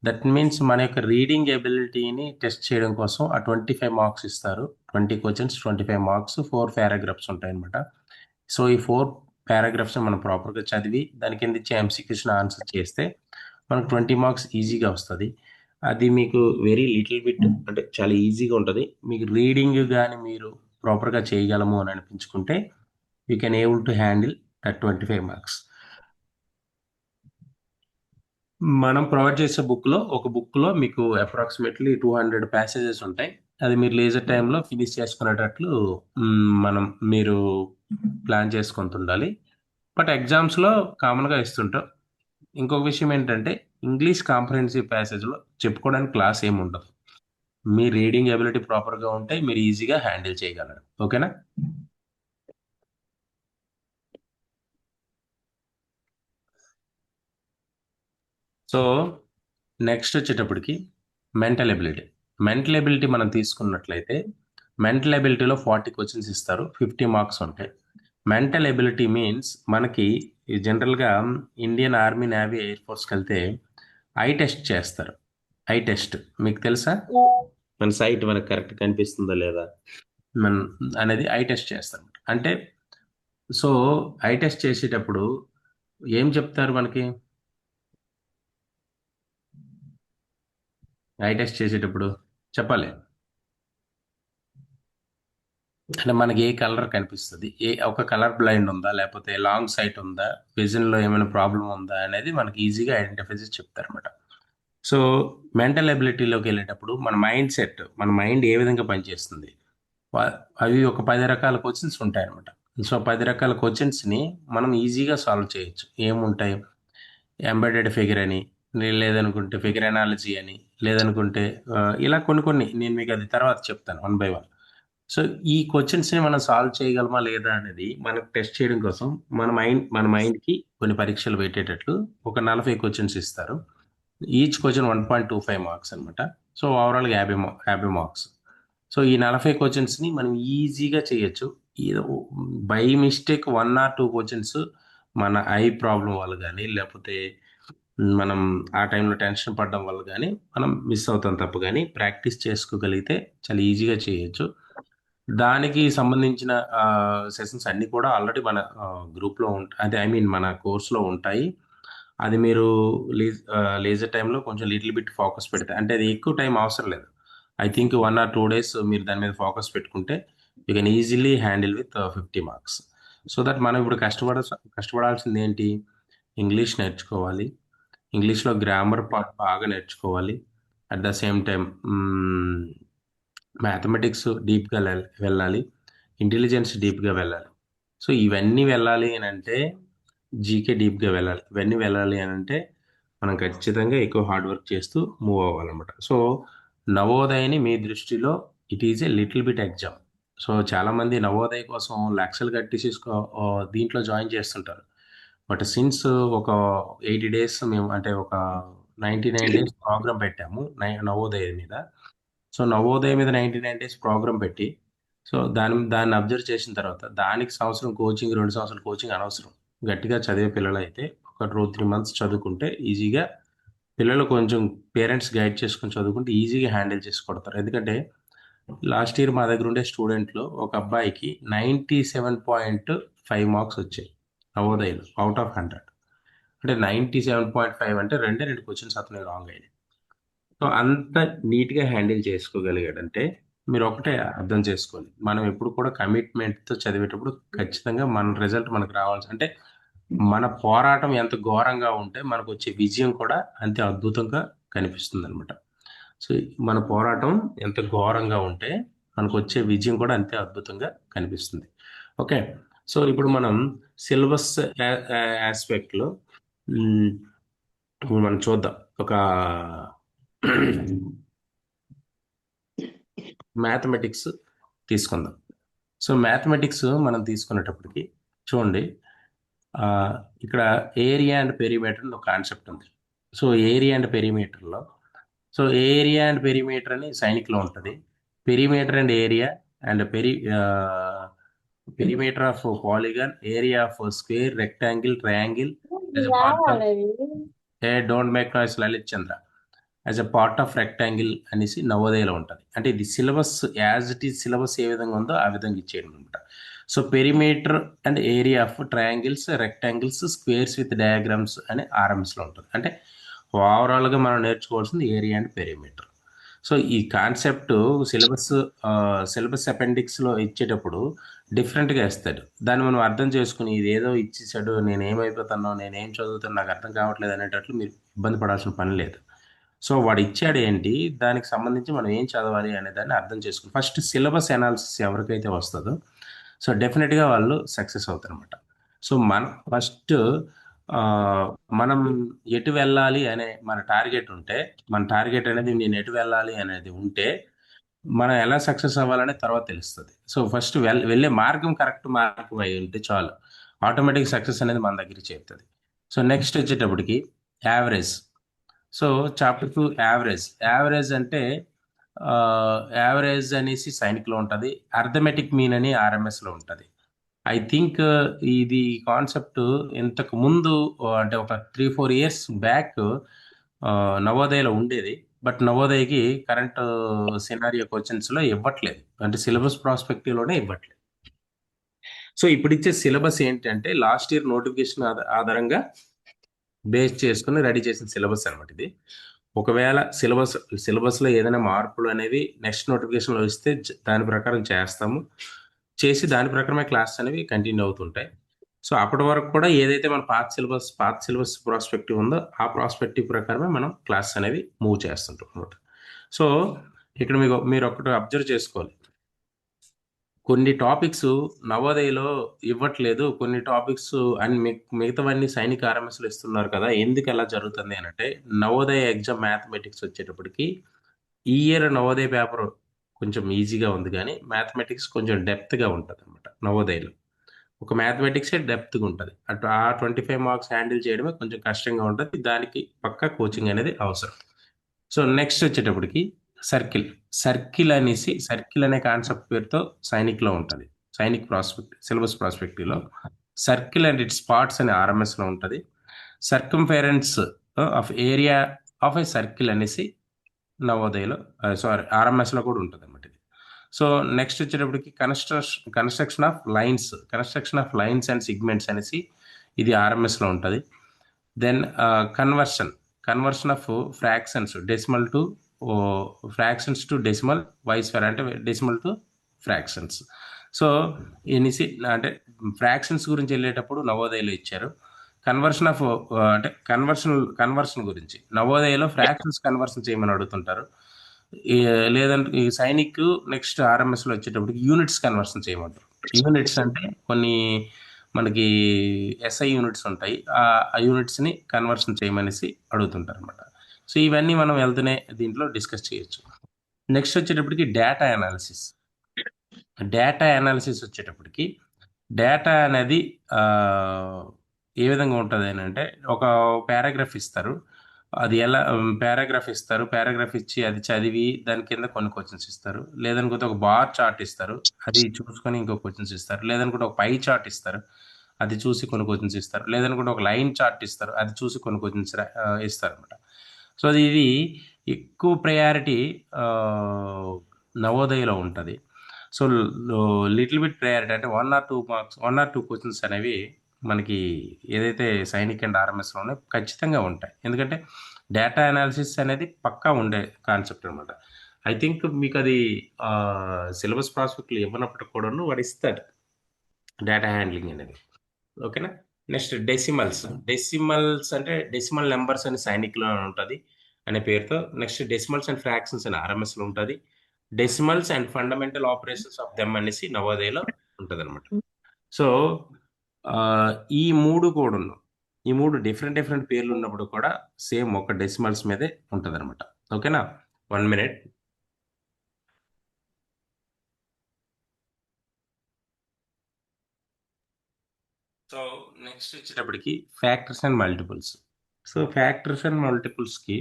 దట్ మీన్స్ మన యొక్క రీడింగ్ ఎబిలిటీని టెస్ట్ చేయడం కోసం ఆ 25 మార్క్స్ ఇస్తారు. 20 క్వశ్చన్స్ 25 మార్క్స్, 4 పారాగ్రాఫ్స్ ఉంటాయి అనమాట. సో ఈ 4 పారాగ్రాఫ్స్ మనం ప్రాపర్గా చదివి దాని కింద ఇచ్చే ఎంసీక్యూస్ని ఆన్సర్ చేస్తే మనకు 20 మార్క్స్ ఈజీగా వస్తుంది. అది మీకు వెరీ లిటిల్ బిట్ అంటే చాలా ఈజీగా ఉంటుంది. మీకు రీడింగ్ కానీ మీరు ప్రాపర్గా చేయగలము అని అనిపించుకుంటే you can able to handle that 25 marks. మనం ప్రొవైడ్ చేసే ఒక బుక్లో మీకు అప్రాక్సిమేట్లీ 200 ప్యాసేజెస్ ఉంటాయి. అది మీరు లేజర్ టైంలో ఫినిష్ చేసుకునేటట్లు మీరు ప్లాన్ చేసుకుంటుండాలి. బట్ ఎగ్జామ్స్లో కామన్గా ఇస్తుంటాం. ఇంకొక విషయం ఏంటంటే ఇంగ్లీష్ కాంప్రహెన్సివ్ ప్యాసేజ్లో చెప్పుకోవడానికి క్లాస్ ఏమి ఉండదు. మీ రీడింగ్ ఎబిలిటీ ప్రాపర్గా ఉంటే మీరు ఈజీగా హ్యాండిల్ చేయగలరు. ఓకేనా? సో నెక్స్ట్ వచ్చేటప్పటికి మెంటల్ ఎబిలిటీ మనం తీసుకున్నట్లయితే మెంటల్ ఎబిలిటీలో 40 క్వశ్చన్స్ ఇస్తారు, 50 మార్క్స్ ఉంటాయి. మెంటల్ ఎబిలిటీ మీన్స్ మనకి జనరల్గా ఇండియన్ ఆర్మీ, నేవీ, ఎయిర్ ఫోర్స్కి వెళ్తే ఐ టెస్ట్ చేస్తారు. ఐ టెస్ట్ మీకు తెలుసా? మన సైట్ మనకు కరెక్ట్ కనిపిస్తుందా లేదా మన అనేది ఐ టెస్ట్ చేస్తారు. అంటే సో ఐ టెస్ట్ చేసేటప్పుడు ఏం చెప్తారు మనకి? ఐ టెస్ట్ చేసేటప్పుడు చెప్పాలి. అంటే మనకి ఏ కలర్ కనిపిస్తుంది, ఒక కలర్ బ్లైండ్ ఉందా, లేకపోతే లాంగ్ సైట్ ఉందా, విజన్లో ఏమైనా ప్రాబ్లం ఉందా అనేది మనకి ఈజీగా ఐడెంటిఫై చేసి చెప్తారనమాట. సో మెంటల్ ఎబిలిటీలోకి వెళ్ళేటప్పుడు మన మైండ్ సెట్, మన మైండ్ ఏ విధంగా పనిచేస్తుంది, అవి ఒక 10 రకాల క్వశ్చన్స్ ఉంటాయన్నమాట. సో 10 రకాల క్వశ్చన్స్ని మనం ఈజీగా సాల్వ్ చేయొచ్చు. ఏముంటాయి? ఎంబెడెడ్ ఫిగర్ అని, లేదనుకుంటే ఫిగర్ ఎనాలజీ అని, లేదనుకుంటే ఇలా కొన్ని నేను మీకు అది తర్వాత చెప్తాను 1 by 1. సో ఈ క్వశ్చన్స్ని మనం సాల్వ్ చేయగలమా లేదా అనేది మనకు టెస్ట్ చేయడం కోసం మన మైండ్కి కొన్ని పరీక్షలు పెట్టేటట్లు ఒక 40 క్వశ్చన్స్ ఇస్తారు. ఈచ్ క్వశ్చన్ 1.25 మార్క్స్ అనమాట. సో ఓవరాల్గా 50 మార్క్స్. సో ఈ 40 క్వశ్చన్స్ని మనం ఈజీగా చేయొచ్చు. బై మిస్టేక్ 1 or 2 క్వశ్చన్స్ మన ఐ ప్రాబ్లం వల్ల కానీ, లేకపోతే మనం ఆ టైంలో టెన్షన్ పడడం వల్ల కానీ మనం మిస్ అవుతాం తప్ప, కానీ ప్రాక్టీస్ చేసుకోగలిగితే చాలా ఈజీగా చేయొచ్చు. దానికి సంబంధించిన సెషన్స్ అన్నీ కూడా ఆల్రెడీ మన గ్రూప్లో ఉంటాయి, అదే ఐ మీన్ మన కోర్సులో ఉంటాయి. అది మీరు లేజర్ టైంలో కొంచెం లిటిల్ బిట్ ఫోకస్ పెడితే, అంటే అది ఎక్కువ టైం అవసరం లేదు. ఐ థింక్ 1 or 2 days మీరు దాని మీద ఫోకస్ పెట్టుకుంటే you can easily handle with 50 marks. So that మనం ఇప్పుడు కష్టపడాల్సింది ఏంటి? ఇంగ్లీష్ నేర్చుకోవాలి, ఇంగ్లీష్లో గ్రామర్ పార్ట్ బాగా నేర్చుకోవాలి. At the same time mathematics డీప్గా వెళ్ళాలి, ఇంటెలిజెన్స్ డీప్గా వెళ్ళాలి. సో ఇవన్నీ వెళ్ళాలి అని అంటే జీకే డీప్గా వెళ్ళాలి. ఇవన్నీ వెళ్ళాలి అని అంటే మనం ఖచ్చితంగా ఎక్కువ హార్డ్ వర్క్ చేస్తూ మూవ్ అవ్వాలన్నమాట. సో నవోదయని మీ దృష్టిలో it is a little bit exam. So చాలామంది నవోదయ కోసం లక్షలు కట్టేసి దీంట్లో జాయిన్ చేస్తుంటారు. బట్ సిన్స్ ఒక 80 days మేము, అంటే ఒక 99 days ప్రోగ్రామ్ పెట్టాము నవోదయ మీద. సో నవోదయ మీద 99 days ప్రోగ్రామ్ పెట్టి, సో దాన్ని అబ్జర్వ్ చేసిన తర్వాత దానికి సంవత్సరం కోచింగ్, 2 సంవత్సరాలు కోచింగ్ అనవసరం. గట్టిగా చదివే పిల్లలు అయితే ఒక 2-3 months చదువుకుంటే ఈజీగా, పిల్లలు కొంచెం పేరెంట్స్ గైడ్ చేసుకొని చదువుకుంటే ఈజీగా హ్యాండిల్ చేసి కొడతారు. ఎందుకంటే లాస్ట్ ఇయర్ మా దగ్గర ఉండే స్టూడెంట్లో ఒక అబ్బాయికి 97.5 మార్క్స్ వచ్చాయి నవోదయలో అవుట్ ఆఫ్ 100. అంటే 97.5 అంటే 2 క్వశ్చన్స్ అతను రాంగ్ అయినాయి. సో అంత నీట్గా హ్యాండిల్ చేసుకోగలిగాడంటే మీరు ఒకటే అర్థం చేసుకోవాలి, మనం ఎప్పుడు కూడా కమిట్మెంట్తో చదివేటప్పుడు ఖచ్చితంగా మన రిజల్ట్ మనకు రావాల్సి, అంటే మన పోరాటం ఎంత ఘోరంగా ఉంటే మనకు వచ్చే విజయం కూడా అంతే అద్భుతంగా కనిపిస్తుంది అనమాట. సో మన పోరాటం ఎంత ఘోరంగా ఉంటే మనకు వచ్చే విజయం కూడా అంతే అద్భుతంగా కనిపిస్తుంది. ఓకే, సో ఇప్పుడు మనం సిలబస్ ఆస్పెక్ట్లో మనం చూద్దాం. ఒక మ్యాథమెటిక్స్ తీసుకుందాం. సో మ్యాథమెటిక్స్ మనం తీసుకునేటప్పటికి చూడండి, ఇక్కడ ఏరియా అండ్ పెరిమీటర్ ఒక కాన్సెప్ట్ ఉంది. సో ఏరియా అండ్ పెరిమీటర్లో, సో ఏరియా అండ్ పెరిమీటర్ అని సైనిక్లో ఉంటుంది. Perimeter and area and perimeter of polygon, area of square, rectangle, triangle don't make noise Lalit Chandra as a part of rectangle అనేసి నవోదయలో ఉంటుంది. అంటే ఇది syllabus as it is, syllabus ఏ విధంగా ఉందో ఆ విధంగా ఇచ్చేయడం అనమాట. So perimeter and area of triangles, rectangles, squares with diagrams అని ఆర్ఎంస్లో ఉంటుంది. అంటే ఓవరాల్గా మనం నేర్చుకోవాల్సింది ఏరియా అండ్ పెరిమీటర్. సో ఈ కాన్సెప్ట్ సిలబస్ అపెండిక్స్లో ఇచ్చేటప్పుడు డిఫరెంట్గా ఇస్తాడు. దాన్ని మనం అర్థం చేసుకుని ఇది ఏదో ఇచ్చేసాడు, నేను ఏమైపోతానో, నేనేం చదువుతాను, నాకు అర్థం కావట్లేదు అనేటట్లు మీరు ఇబ్బంది పడాల్సిన పని లేదు. సో వాడు ఇచ్చాడు ఏంటి, దానికి సంబంధించి మనం ఏం చదవాలి అనే దాన్ని అర్థం చేసుకుని ఫస్ట్ సిలబస్ అనాలిసిస్ ఎవరికైతే వస్తుందో సో డెఫినెట్గా వాళ్ళు సక్సెస్ అవుతారు అనమాట. సో ఫస్ట్ మనం ఎటు వెళ్ళాలి అనే మన టార్గెట్ ఉంటే, మన టార్గెట్ అనేది నేను ఎటు వెళ్ళాలి అనేది ఉంటే మనం ఎలా సక్సెస్ అవ్వాలనే తర్వాత తెలుస్తుంది. సో ఫస్ట్ వెళ్ళే మార్గం కరెక్ట్ మార్గం అయి ఉంటే చాలు, ఆటోమేటిక్ సక్సెస్ అనేది మన దగ్గర చేరుతుంది. సో నెక్స్ట్ వచ్చేటప్పటికి యావరేజ్. సో చాప్టర్ 2 యావరేజ్ అంటే యావరేజ్ అనేసి సైనిక్లో ఉంటుంది, అర్థమెటిక్ మీన్ అని ఆర్ఎంఎస్లో ఉంటుంది. ఐ థింక్ ఇది కాన్సెప్ట్ ఇంతకు ముందు అంటే ఒక 3-4 ఇయర్స్ బ్యాక్ నవోదయలో ఉండేది. బట్ నవోదయకి కరెంట్ సినారియో క్వశ్చన్స్లో ఇవ్వట్లేదు, అంటే సిలబస్ ప్రాస్పెక్టివ్లోనే ఇవ్వట్లేదు. సో ఇప్పుడు ఇచ్చే సిలబస్ ఏంటంటే లాస్ట్ ఇయర్ నోటిఫికేషన్ ఆధారంగా బేస్ చేసుకుని రెడీ చేసిన సిలబస్ అనమాట ఇది. ఒకవేళ సిలబస్లో ఏదైనా మార్పులు అనేవి నెక్స్ట్ నోటిఫికేషన్లో ఇస్తే దాని ప్రకారం చేస్తాము, చేసి దాని ప్రకారమే క్లాస్ అనేవి కంటిన్యూ అవుతుంటాయి. సో అప్పటి వరకు కూడా ఏదైతే మన పాత సిలబస్ ప్రాస్పెక్టివ్ ఉందో ఆ ప్రాస్పెక్టివ్ ప్రకారమే మనం క్లాస్ అనేవి మూవ్ చేస్తుంటాం అనమాట. సో ఇక్కడ మీరు ఒకటి అబ్జర్వ్ చేసుకోవాలి, కొన్ని టాపిక్స్ నవోదయలో ఇవ్వట్లేదు, కొన్ని టాపిక్స్ అండ్ మిగతావన్నీ సైనిక ఆర్ఎంఎస్లో ఇస్తున్నారు కదా, ఎందుకు ఎలా జరుగుతుంది అని అంటే, నవోదయ ఎగ్జామ్ మ్యాథమెటిక్స్ వచ్చేటప్పటికి ఈ ఇయర్ నవోదయ పేపర్ కొంచెం ఈజీగా ఉంది, కానీ మ్యాథమెటిక్స్ కొంచెం డెప్త్గా ఉంటుంది అనమాట నవోదయలో. ఒక మ్యాథమెటిక్సే డెప్త్గా ఉంటుంది, అటు ఆ 25 మార్క్స్ హ్యాండిల్ చేయడమే కొంచెం కష్టంగా ఉంటుంది, దానికి పక్కా కోచింగ్ అనేది అవసరం. సో నెక్స్ట్ వచ్చేటప్పటికి సర్కిల్ అనే కాన్సెప్ట్ పేరుతో సైనిక్లో ఉంటుంది, సైనిక్ సిలబస్ ప్రాస్పెక్టివ్లో సర్కిల్ అండ్ ఇట్స్ పార్ట్స్ అనే ఆర్ఎంఎస్లో ఉంటుంది. Circumference of area of a circle అనేసి నవోదయలో ఆర్ఎంఎస్లో కూడా ఉంటుంది అన్నమాట ఇది. సో నెక్స్ట్ వచ్చేటప్పటికి construction of lines and segments అనేసి ఇది ఆర్ఎంఎస్లో ఉంటుంది. Then conversion of fractions to decimal vice ఫెర్, అంటే డెసిమల్ టు ఫ్రాక్షన్స్. సో అంటే ఫ్రాక్షన్స్ గురించి వెళ్ళేటప్పుడు నవోదయలో ఇచ్చారు. కన్వర్షన్ గురించి నవోదయలో ఫ్రాక్షన్స్ కన్వర్షన్ చేయమని అడుగుతుంటారు. లేదంటే ఈ సైనిక్ నెక్స్ట్ ఆర్ఎంఎస్లో వచ్చేటప్పటికి యూనిట్స్ కన్వర్షన్ చేయమంటారు. యూనిట్స్ అంటే కొన్ని మనకి ఎస్ఐ యూనిట్స్ ఉంటాయి, ఆ యూనిట్స్ని కన్వర్షన్ చేయమనేసి అడుగుతుంటారు అనమాట. సో ఇవన్నీ మనం వెళ్తూనే దీంట్లో డిస్కస్ చేయొచ్చు. నెక్స్ట్ వచ్చేటప్పటికి డేటా అనాలిసిస్ వచ్చేటప్పటికి డేటా అనేది ఏ విధంగా ఉంటుంది అని అంటే, ఒక పారాగ్రాఫ్ ఇస్తారు, అది ఎలా పారాగ్రాఫ్ ఇచ్చి అది చదివి దాని కింద కొన్ని క్వశ్చన్స్ ఇస్తారు, లేదనుకుంటే ఒక బార్ చార్ట్ ఇస్తారు, అది చూసుకొని ఇంకో క్వశ్చన్స్ ఇస్తారు, లేదనుకుంటే ఒక పై చార్ట్ ఇస్తారు, అది చూసి కొన్ని క్వశ్చన్స్ ఇస్తారు, లేదనుకుంటే ఒక లైన్ చార్ట్ ఇస్తారు, అది చూసి కొన్ని క్వశ్చన్స్ ఇస్తారు అనమాట. సో ఇది ఎక్కువ ప్రయారిటీ నవోదయలో ఉంటుంది. సో లిటిల్ బిట్ ప్రయారిటీ అంటే 1 or 2 క్వశ్చన్స్ అనేవి మనకి ఏదైతే సైనిక్ అండ్ ఆర్ఎంఎస్లో ఉన్నాయో ఖచ్చితంగా ఉంటాయి, ఎందుకంటే డేటా అనాలిసిస్ అనేది పక్కా ఉండే కాన్సెప్ట్ అనమాట. ఐ థింక్ మీకు అది సిలబస్ ప్రాస్పెక్ట్లో ఇవ్వనప్పటికి కూడాను వాడు ఇస్తాడు డేటా హ్యాండ్లింగ్ అనేది. ఓకేనా. నెక్స్ట్ డెసిమల్స్ అంటే డెసిమల్ నెంబర్స్ అని సైనిక్లో ఉంటుంది అనే పేరుతో. నెక్స్ట్ డెసిమల్స్ అండ్ ఫ్రాక్షన్స్ అని ఆర్ఎంఎస్లో ఉంటుంది. Decimals and fundamental operations of them అనేసి నవోదయలో ఉంటుంది అనమాట. సో ఈ మూడు డిఫరెంట్ పేర్లు ఉన్నప్పుడు కూడా సేమ్ ఒక డెసిమల్స్ మీదే ఉంటుంది అనమాట. ఓకేనా. 1 minute. సో నెక్స్ట్ వచ్చేటప్పటికి factors and multiples. So factors and మల్టిపుల్స్కి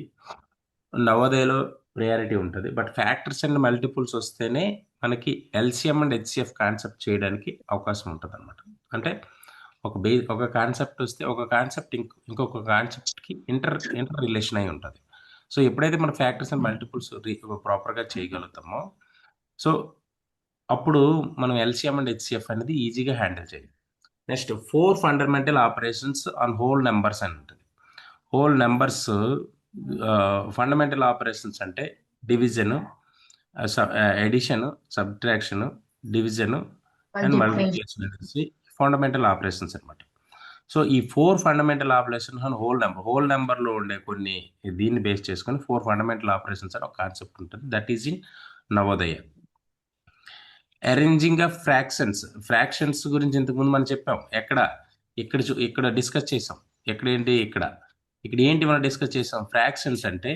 నవోదయలో ప్రయారిటీ ఉంటుంది, బట్ ఫ్యాక్టర్స్ అండ్ మల్టిపుల్స్ వస్తేనే మనకి ఎల్సిఎం అండ్ హెచ్సిఎఫ్ కాన్సెప్ట్ చేయడానికి అవకాశం ఉంటుంది అనమాట. అంటే ఒక కాన్సెప్ట్ వస్తే ఒక కాన్సెప్ట్ ఇంకొక కాన్సెప్ట్కి ఇంటర్ రిలేషన్ అయి ఉంటుంది. సో ఎప్పుడైతే మన ఫ్యాక్టర్స్ అండ్ మల్టిపుల్స్ ప్రాపర్గా చేయగలుగుతామో, సో అప్పుడు మనం ఎల్సిఎం అండ్ హెచ్సిఎఫ్ అనేది ఈజీగా హ్యాండిల్ చేయాలి. Next 4 fundamental operations on whole numbers అని ఉంటుంది. హోల్ నెంబర్స్ ఫండమెంటల్ ఆపరేషన్స్ అంటే division, addition, subtraction, division and multiplication అనేసి ఫండమెంటల్ ఆపరేషన్స్ అనమాట. సో ఈ 4 ఫండమెంటల్ ఆపరేషన్స్ ఆన్ హోల్ నెంబర్లో ఉండే కొన్ని దీన్ని బేస్ చేసుకొని 4 ఫండమెంటల్ ఆపరేషన్స్ అని ఒక కాన్సెప్ట్ ఉంటుంది. That is in Navodaya. Arranging of fractions గురించి ఇంతకుముందు మనం చెప్పాం. ఇక్కడ డిస్కస్ చేసాం. ఇక్కడ ఏంటి మనం డిస్కస్ చేసాం? ఫ్రాక్షన్స్ అంటే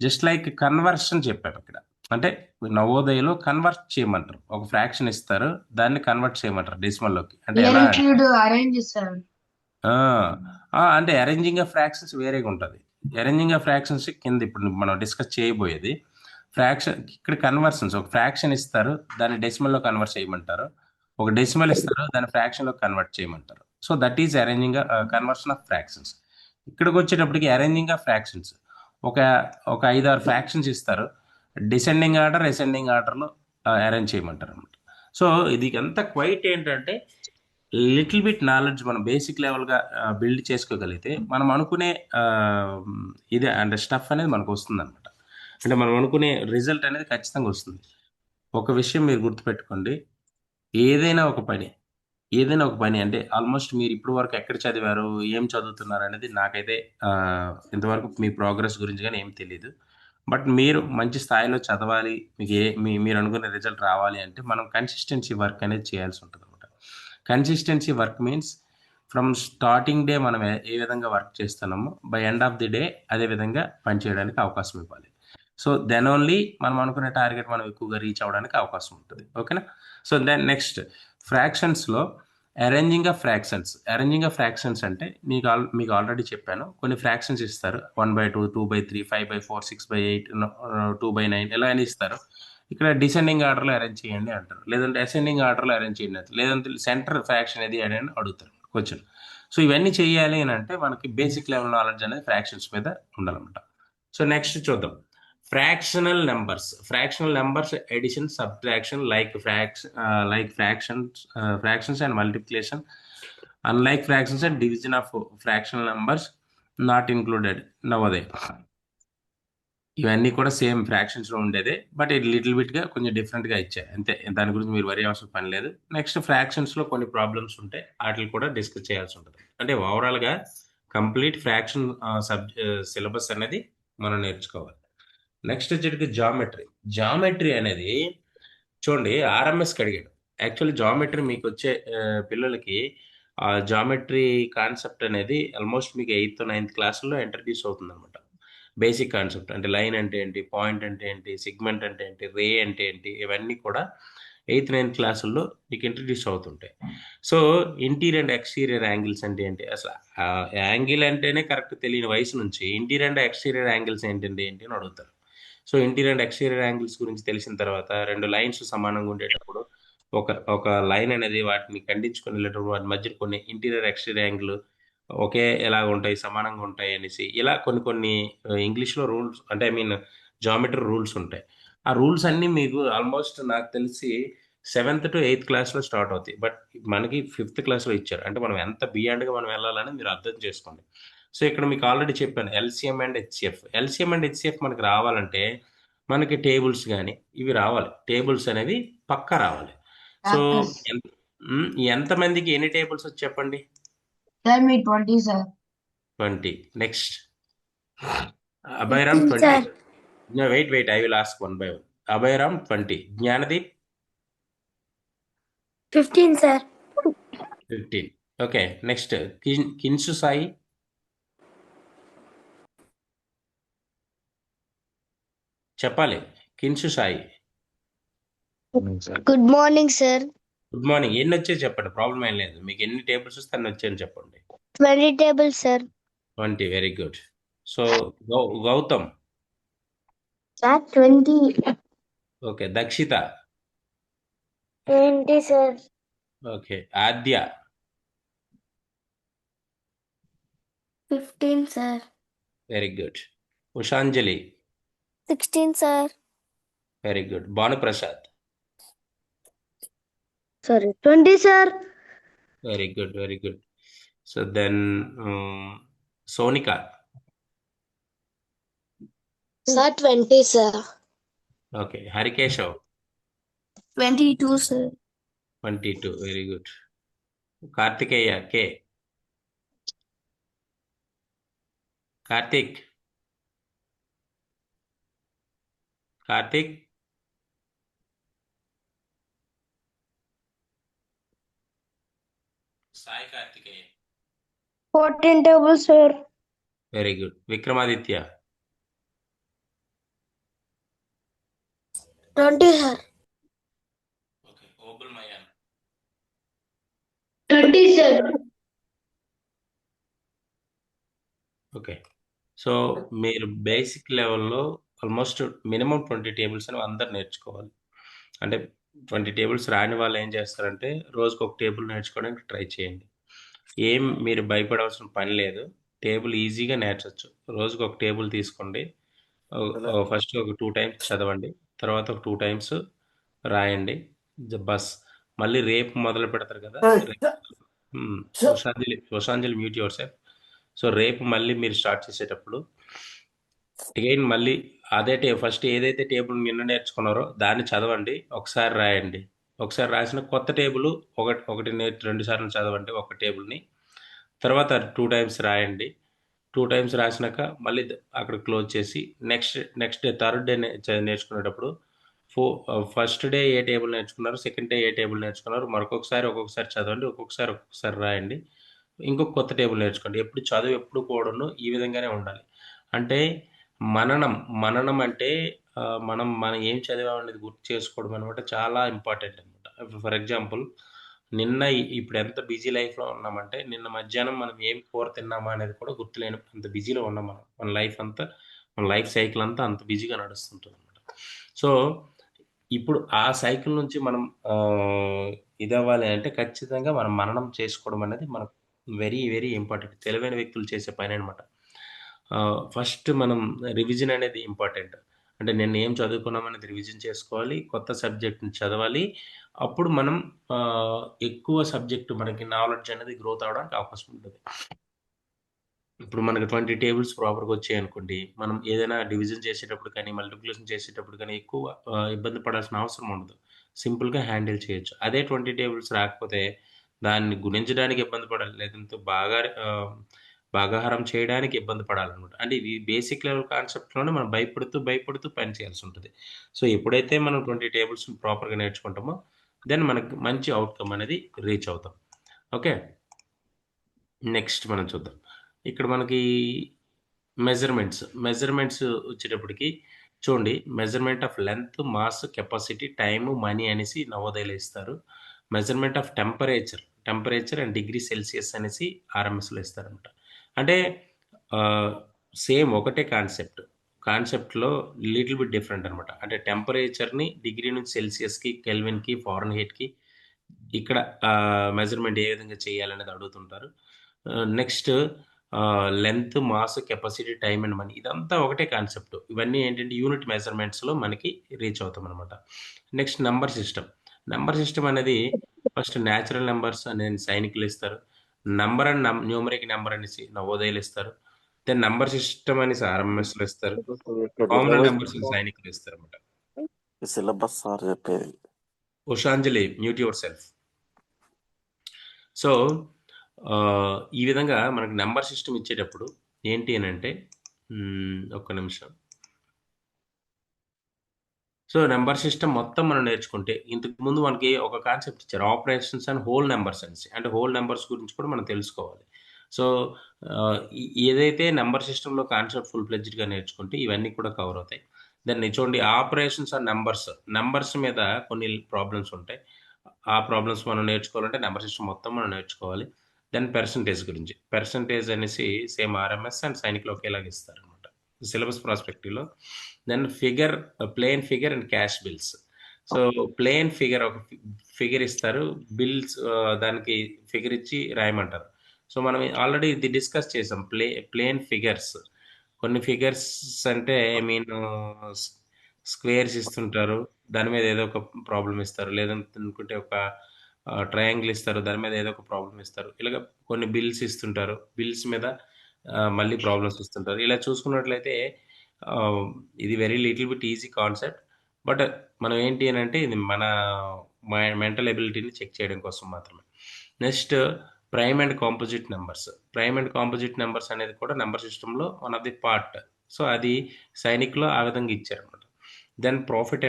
జస్ట్ లైక్ కన్వర్షన్ చెప్పాం. ఇక్కడ అంటే నవోదయలో కన్వర్ట్ చేయమంటారు, ఒక ఫ్రాక్షన్ ఇస్తారు, దాన్ని కన్వర్ట్ చేయమంటారు డెసిమల్లోకి. అంటే ఎలా అంటే అరేంజింగ్ ఆఫ్ ఫ్రాక్షన్స్ వేరేగా ఉంటుంది. అరేంజింగ్ ఆఫ్ ఫ్రాక్షన్స్ కింద ఇప్పుడు మనం డిస్కస్ చేయబోయేది. ఫ్రాక్షన్ ఇక్కడ కన్వర్షన్స్ ఒక ఫ్రాక్షన్ ఇస్తారు, దాన్ని డెసిమల్లో కన్వర్ట్ చేయమంటారు. ఒక డెసిమల్ ఇస్తారు, దాన్ని ఫ్రాక్షన్లో కన్వర్ట్ చేయమంటారు. So that is arranging conversion of fractions. ఇక్కడికి వచ్చేటప్పటికి అరేంజింగ్ ఆఫ్ ఫ్రాక్షన్స్ ఒక ఒక 5-6 ఫ్రాక్షన్స్ ఇస్తారు, డిసెండింగ్ ఆర్డర్ అసెండింగ్ ఆర్డర్లో అరేంజ్ చేయమంటారు అనమాట. సో ఇది అంతా క్వైట్ ఏంటంటే లిటిల్ బిట్ నాలెడ్జ్ మనం బేసిక్ లెవెల్గా బిల్డ్ చేసుకోగలిగితే మనం అనుకునే ఇది అంటే స్టఫ్ అనేది మనకు వస్తుంది అనమాట. అంటే మనం అనుకునే రిజల్ట్ అనేది ఖచ్చితంగా వస్తుంది. ఒక విషయం మీరు గుర్తుపెట్టుకోండి, ఏదైనా ఒక పని అంటే ఆల్మోస్ట్ మీరు ఇప్పుడు వరకు ఎక్కడ చదివారు, ఏం చదువుతున్నారు అనేది నాకైతే ఇంతవరకు మీ ప్రోగ్రెస్ గురించి కానీ ఏం తెలియదు. బట్ మీరు మంచి స్థాయిలో చదవాలి, మీకు మీరు అనుకునే రిజల్ట్ రావాలి అంటే మనం కన్సిస్టెన్సీ వర్క్ అనేది చేయాల్సి ఉంటుంది అనమాట. Consistency work means from starting day మనం ఏ విధంగా వర్క్ చేస్తున్నామో by end of the day అదే విధంగా పనిచేయడానికి అవకాశం ఇవ్వాలి. సో దెన్ ఓన్లీ మనం అనుకునే టార్గెట్ మనం ఎక్కువగా రీచ్ అవ్వడానికి అవకాశం ఉంటుంది. ఓకేనా? సో దెన్ నెక్స్ట్ ఫ్రాక్షన్స్లో అరేంజింగ్ ఆఫ్ ఫ్రాక్షన్స్ అంటే మీకు ఆల్రెడీ చెప్పాను. కొన్ని ఫ్రాక్షన్స్ ఇస్తారు, 1/2, 2/3, 5/4, 6/8, 2/9 ఇలా అని ఇస్తారు. ఇక్కడ డిసెండింగ్ ఆర్డర్లో అరేంజ్ చేయండి అంటారు, లేదంటే అసెండింగ్ ఆర్డర్లో అరేంజ్ చేయండి అంటారు, లేదంటే సెంటర్ ఫ్రాక్షన్ ఏది అని అడుగుతారు క్వశ్చన్. సో ఇవన్నీ చేయాలి అని అంటే మనకి బేసిక్ లెవెల్ నాలెడ్జ్ అనేది ఫ్రాక్షన్స్ మీద ఉండాలన్నమాట. సో నెక్స్ట్ చూద్దాం fractional numbers addition, subtraction, fractions and multiplication, unlike fractions and division of fractional numbers not included Navodaya. ఇవన్నీ కూడా సేమ్ ఫ్రాక్షన్స్లో ఉండేదే, బట్ ఇది లిటిల్ బిట్గా కొంచెం డిఫరెంట్గా ఇచ్చాయి అంతే. దాని గురించి మీరు వరి అవసరం పని లేదు. నెక్స్ట్ ఫ్రాక్షన్స్లో కొన్ని ప్రాబ్లమ్స్ ఉంటాయి, వాటిని కూడా డిస్కస్ చేయాల్సి ఉంటుంది. అంటే ఓవరాల్గా కంప్లీట్ ఫ్రాక్షన్ సిలబస్ అనేది మనం నేర్చుకోవాలి. నెక్స్ట్ వచ్చేటికి జామెట్రీ అనేది చూడండి, ఆర్ఎంఎస్కి అడిగాడు. యాక్చువల్లీ జామెట్రీ మీకు వచ్చే పిల్లలకి జామెట్రీ కాన్సెప్ట్ అనేది ఆల్మోస్ట్ మీకు 8th, 9th క్లాసుల్లో ఇంట్రడ్యూస్ అవుతుంది అనమాట. బేసిక్ కాన్సెప్ట్ అంటే లైన్ అంటే ఏంటి, పాయింట్ అంటే ఏంటి, సిగ్మెంట్ అంటే ఏంటి, రే అంటే ఏంటి, ఇవన్నీ కూడా 8th, 9th క్లాసుల్లో మీకు ఇంట్రడ్యూస్ అవుతుంటాయి. So interior and exterior angles అంటే ఏంటి, అసలు యాంగిల్ అంటేనే కరెక్ట్ తెలియని వయసు నుంచి ఇంటీరియర్ అండ్ ఎక్స్టీరియర్ యాంగిల్స్ ఏంటి అని అడుగుతారు. So interior and exterior angles గురించి తెలిసిన తర్వాత 2 లైన్స్ సమానంగా ఉండేటప్పుడు ఒక లైన్ అనేది వాటిని ఖండించుకొని వెళ్ళేటప్పుడు వాటి మధ్య కొన్ని ఇంటీరియర్ ఎక్స్టీరియర్ యాంగిల్ ఒకే ఎలాగ ఉంటాయి, సమానంగా ఉంటాయి అనేసి ఇలా కొన్ని ఇంగ్లీష్లో రూల్స్ అంటే ఐ మీన్ జామెట్రీ రూల్స్ ఉంటాయి. ఆ రూల్స్ అన్నీ మీకు ఆల్మోస్ట్ నాకు తెలిసి 7th to 8th క్లాస్లో స్టార్ట్ అవుతాయి, బట్ మనకి 5th క్లాస్లో ఇచ్చారు. అంటే మనం ఎంత బియాండ్గా మనం వెళ్ళాలని మీరు అర్థం చేసుకోండి. సో ఇక్కడ మీకు ఆల్రెడీ చెప్పాను ఎల్సిఎం అండ్ హెచ్సిఎఫ్ మనకి రావాలంటే మనకి టేబుల్స్ కానీ ఇవి రావాలి, టేబుల్స్ అనేవి పక్కా రావాలి. సో ఎంతమందికి ఎన్ని టేబుల్స్ వచ్చి చెప్పండి? Tell me 20, sir. 20. Next. Abhayram 20. Sir. No, wait. I will ask one by one. Abhayram 20. Jnanadeep 15, sir. 15. Okay. Next. Kinsu Sai. చెప్పాలి. Kinsu Sai. Good morning, sir. Good morning. ఎన్ని వచ్చాయి చెప్పండి, ప్రాబ్లం ఏం లేదు. మీకు ఎన్ని టేబుల్స్ వస్తే అన్ని వచ్చాయని చెప్పండి. 20 tables, sir. 20. Very good. So Gautam. Sir, 20. Okay. Dakshita. 20, sir. Okay. Adya. 15, sir. Very good. Ushanjali. 16, sir. Very good. Bhanuprasad. Sorry, 20, sir. Very good. So then, Sonika. Sir, 20, sir. Okay. Harikeshav. 22, sir. 22. Very good. Kartikeya. K. Karthik. Sai Kartikeya. 14 tables, sir. Very good. Vikramaditya. 20, sir. Okay. Obul Mayan. 20, sir. Okay. So మీరు basic లెవెల్లో almost minimum 20 tables అని అందరు నేర్చుకోవాలి. అంటే 20 tables రాని వాళ్ళు ఏం చేస్తారంటే రోజుకి ఒక టేబుల్ నేర్చుకోవడానికి ట్రై చేయండి. ఏం మీరు భయపడవలసిన పని లేదు. టేబుల్ ఈజీగా నేర్చొచ్చు. రోజుకి ఒక టేబుల్ తీసుకోండి. ఫస్ట్ ఒక 2 టైమ్స్ చదవండి. తర్వాత ఒక 2 టైమ్స్ రాయండి. బస్. మళ్ళీ రేపు మొదలు పెడతారు కదా! ఉషాంజలి మ్యూట్ యువర్ సెల్ఫ్. సో రేపు మళ్ళీ మీరు స్టార్ట్ చేసేటప్పుడు అగైన్ మళ్ళీ అదే ఫస్ట్ ఏదైతే టేబుల్ నిన్న నేర్చుకున్నారో దాన్ని చదవండి. ఒకసారి రాయండి. ఒకసారి రాసిన కొత్త టేబుల్ ఒకటి 2 సార్లు చదవండి ఒక టేబుల్ని. తర్వాత 2 టైమ్స్ రాయండి. 2 టైమ్స్ రాసినాక మళ్ళీ అక్కడ క్లోజ్ చేసి నెక్స్ట్ డే థర్డ్ డే నేర్చుకునేటప్పుడు ఫస్ట్ డే ఏ టేబుల్ నేర్చుకున్నారు, సెకండ్ డే ఏ టేబుల్ నేర్చుకున్నారు, ఒక్కొక్కసారి చదవండి, ఒక్కొక్కసారి రాయండి. ఇంకొక కొత్త టేబుల్ నేర్చుకోండి. ఎప్పుడు కూడాను ఈ విధంగానే ఉండాలి. అంటే మననం అంటే మనం ఏం చదివామనేది గుర్తు చేసుకోవడం అనమాట చాలా ఇంపార్టెంట్ అనమాట. ఫర్ ఎగ్జాంపుల్ ఇప్పుడు ఎంత బిజీ లైఫ్లో ఉన్నామంటే నిన్న మధ్యాహ్నం మనం ఏం కూర తిన్నామా అనేది కూడా గుర్తులేని అంత బిజీలో ఉన్నాం మనం. మన లైఫ్ సైకిల్ అంతా అంత బిజీగా నడుస్తుంటుంది అనమాట. సో ఇప్పుడు ఆ సైకిల్ నుంచి మనం ఇదవ్వాలి అంటే ఖచ్చితంగా మనం మననం చేసుకోవడం అనేది మనకు వెరీ వెరీ ఇంపార్టెంట్. తెలివైన వ్యక్తులు చేసే పని అనమాట. ఫస్ట్ మనం రివిజన్ అనేది ఇంపార్టెంట్. అంటే నిన్న ఏం చదువుకున్నాం అనేది రివిజన్ చేసుకోవాలి. కొత్త సబ్జెక్ట్ని చదవాలి. అప్పుడు మనం ఎక్కువ సబ్జెక్టు మనకి నాలెడ్జ్ అనేది గ్రోత్ అవడానికి అవకాశం ఉంటుంది. ఇప్పుడు మనకు 20 టేబుల్స్ ప్రాపర్గా వచ్చాయనుకోండి, మనం ఏదైనా డివిజన్ చేసేటప్పుడు కానీ మల్టిప్లికేషన్ చేసేటప్పుడు కానీ ఎక్కువ ఇబ్బంది పడాల్సిన అవసరం ఉండదు. సింపుల్గా హ్యాండిల్ చేయొచ్చు. అదే 20 టేబుల్స్ రాకపోతే దాన్ని గుణించడానికి ఇబ్బంది పడాలి, లేదంటే భాగాహారం చేయడానికి ఇబ్బంది పడాలన్నమాట. అంటే ఇవి బేసిక్ లెవెల్ కాన్సెప్ట్లోనే మనం భయపడుతూ పని చేయాల్సి ఉంటుంది. సో ఎప్పుడైతే మనం 20 టేబుల్స్ ప్రాపర్గా నేర్చుకుంటామో దెన్ మనకు మంచి అవుట్కమ్ అనేది రీచ్ అవుతాం. ఓకే, నెక్స్ట్ మనం చూద్దాం. ఇక్కడ మనకి మెజర్మెంట్స్ వచ్చేటప్పటికి చూడండి, measurement of length, mass, capacity, time, money అనేసి నవోదయలో ఇస్తారు. Measurement of temperature and degree Celsius అనేసి ఆర్ఎంఎస్లో ఇస్తారనమాట. అంటే సేమ్ ఒకటే కాన్సెప్ట్లో లిటిల్ బిట్ డిఫరెంట్ అనమాట. అంటే టెంపరేచర్ని డిగ్రీ నుంచి సెల్సియస్కి, కెల్విన్కి, ఫారెన్హీట్కి ఇక్కడ మెజర్మెంట్ ఏ విధంగా చేయాలనేది అడుగుతుంటారు. Next length, mass, capacity, time and money ఇదంతా ఒకటే కాన్సెప్ట్. ఇవన్నీ ఏంటంటే యూనిట్ మెజర్మెంట్స్లో మనకి రీచ్ అవుతాం అనమాట. నెక్స్ట్ నెంబర్ సిస్టమ్ అనేది ఫస్ట్ న్యాచురల్ నెంబర్స్ అనేది సైనికులు ఇస్తారు. నంబర్ అండ్ న్యూమరిక్ నెంబర్ అనేసి నవోదయలు ఇస్తారు. దెన్ నంబర్ సిస్టమ్ అనేసి ఆర్ఎంఎస్లో ఇస్తారు. కామన్ నెంబర్స్ సైనికులు ఇస్తారు అనమాట. సిలబస్ సార్ చెప్పేది. ఉషాంజలి మ్యూట్ యువర్ సెల్ఫ్. సో ఈ విధంగా మనకు నెంబర్ సిస్టమ్ ఇచ్చేటప్పుడు ఏంటి అని అంటే ఒక్క నిమిషం. సో నెంబర్ సిస్టమ్ మొత్తం మనం నేర్చుకుంటే ఇంతకు ముందు మనకి ఒక కాన్సెప్ట్ ఇచ్చారు, ఆపరేషన్స్ అండ్ హోల్ నెంబర్స్ అనేసి. అంటే హోల్ నెంబర్స్ గురించి కూడా మనం తెలుసుకోవాలి. సో ఏదైతే నెంబర్ సిస్టంలో కాన్సెప్ట్ ఫుల్ ఫ్లెడ్జ్డ్గా నేర్చుకుంటే ఇవన్నీ కూడా కవర్ అవుతాయి. దాన్ని చూడండి, ఆపరేషన్స్ అండ్ నెంబర్స్ మీద కొన్ని ప్రాబ్లమ్స్ ఉంటాయి. ఆ ప్రాబ్లమ్స్ మనం నేర్చుకోవాలంటే నెంబర్ సిస్టమ్ మొత్తం మనం నేర్చుకోవాలి. దెన్ పర్సంటేజ్ అనేసి సేమ్ ఆర్ఎంఎస్ అండ్ సైనిక్లో ఒకేలాగా ఇస్తారు అనమాట సిలబస్ ప్రాస్పెక్టివ్లో. Then plane figure and cash bills. So plane figure ఒక ఫిగర్ ఇస్తారు, బిల్స్ దానికి ఫిగర్ ఇచ్చి రాయమంటారు. సో మనం ఆల్రెడీ ఇది డిస్కస్ చేసాం. ప్లేన్ ఫిగర్స్, కొన్ని ఫిగర్స్ అంటే స్క్వేర్స్ ఇస్తుంటారు, దాని మీద ఏదో ఒక ప్రాబ్లం ఇస్తారు. లేదనుకుంటే ఒక ట్రయాంగిల్ ఇస్తారు, దాని మీద ఏదో ఒక ప్రాబ్లం ఇస్తారు. ఇలాగ కొన్ని బిల్స్ ఇస్తుంటారు, బిల్స్ మీద మళ్ళీ ప్రాబ్లమ్స్ ఇస్తుంటారు. ఇలా చూసుకున్నట్లయితే ఇది very little bit easy concept. But మనం ఏంటి అని అంటే ఇది మన మెంటల్ ఎబిలిటీని చెక్ చేయడం కోసం మాత్రమే. Next prime and composite numbers అనేది కూడా నెంబర్ సిస్టంలో one of the part. So అది సైనిక్లో ఆ విధంగా ఇచ్చారనమాట. దెన్ ప్రాఫిట్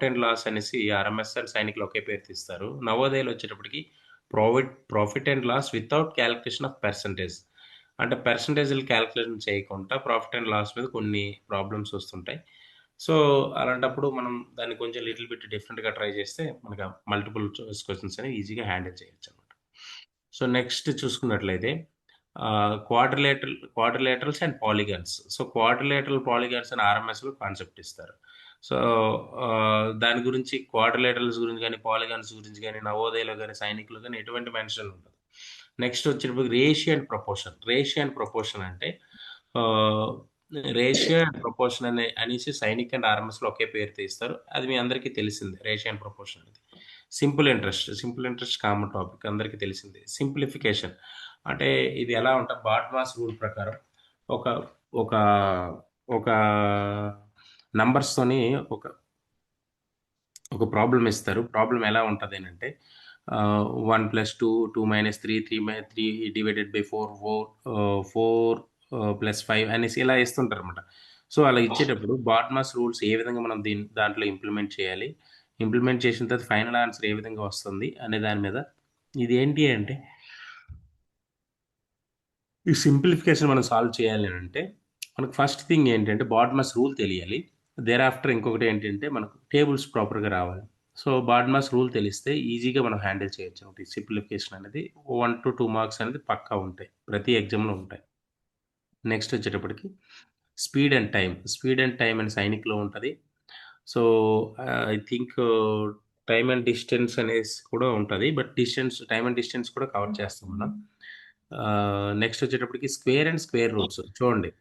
అండ్ లాస్ అనేసి ఆర్ఎంఎస్ అండ్ సైనిక్లో ఒకే పేరు తీస్తారు. నవోదయలో వచ్చేటప్పటికి profit and loss without calculation of percentage. అంటే పర్సంటేజ్లు క్యాలిక్యులేషన్ చేయకుండా ప్రాఫిట్ అండ్ లాస్ మీద కొన్ని ప్రాబ్లమ్స్ వస్తుంటాయి. సో అలాంటప్పుడు మనం దాన్ని కొంచెం లిటిల్ బిట్ డిఫరెంట్గా ట్రై చేస్తే మనకు మల్టిపుల్ చాయిస్ క్వశ్చన్స్ అనేవి ఈజీగా హ్యాండిల్ చేయొచ్చు అనమాట. సో నెక్స్ట్ చూసుకున్నట్లయితే quadrilaterals and polygons. So quadrilateral polygons అని ఆర్ఎంఎస్లో కాన్సెప్ట్ ఇస్తారు. సో దాని గురించి క్వాడ్రిలేటరల్స్ గురించి కానీ పాలిగన్స్ గురించి కానీ నవోదయలో కానీ సైనికులు కానీ ఎటువంటి మెన్షన్ ఉండదు. నెక్స్ట్ వచ్చేటప్పుడు రేషియో అండ్ ప్రపోర్షన్ అంటే రేషియో అండ్ ప్రపోర్షన్ అనేసి సైనిక్ అండ్ ఆర్ఎంఎస్లో ఒకే పేరు తీస్తారు. అది మీ అందరికీ తెలిసిందే. రేషియో అండ్ ప్రపోర్షన్ అనేది సింపుల్ ఇంట్రెస్ట్ కామన్ టాపిక్ అందరికీ తెలిసిందే. సింప్లిఫికేషన్ అంటే ఇది ఎలా ఉంటుంది, బార్డ్మాస్ రూల్ ప్రకారం ఒక ఒక ఒక నంబర్స్తోని ఒక ప్రాబ్లం ఇస్తారు. ప్రాబ్లం ఎలా ఉంటుంది అంటే 1 + 2, 2 - 3, 3 డివైడెడ్ బై 4, 4 + 5 అనేసి ఇలా ఇస్తుంటారు అనమాట. సో అలా ఇచ్చేటప్పుడు బార్డ్మాస్ రూల్స్ ఏ విధంగా మనం దాంట్లో ఇంప్లిమెంట్ చేయాలి, ఇంప్లిమెంట్ చేసిన తర్వాత ఫైనల్ ఆన్సర్ ఏ విధంగా వస్తుంది అనే దాని మీద ఇది ఏంటి అంటే ఈ సింప్లిఫికేషన్ మనం సాల్వ్ చేయాలి అని అంటే మనకు ఫస్ట్ థింగ్ ఏంటంటే బార్డ్మాస్ రూల్ తెలియాలి. దేర్ ఆఫ్టర్ ఇంకొకటి ఏంటంటే మనకు టేబుల్స్ ప్రాపర్గా రావాలి. సో బార్డ్మాస్ రూల్ తెలిస్తే ఈజీగా మనం హ్యాండిల్ చేయొచ్చు అనమాట. ఈ సింప్లిఫికేషన్ అనేది 1 to 2 మార్క్స్ అనేది పక్కా ఉంటాయి, ప్రతి ఎగ్జామ్లో ఉంటాయి. నెక్స్ట్ వచ్చేటప్పటికి స్పీడ్ అండ్ టైం అండ్ సైనిక్లో ఉంటుంది. So I think time and distance అనేసి కూడా ఉంటుంది, బట్ టైమ్ అండ్ డిస్టెన్స్ కూడా కవర్ చేస్తాం మనం. నెక్స్ట్ వచ్చేటప్పటికి స్క్వేర్ అండ్ స్క్వేర్ రూట్స్ చూడండి.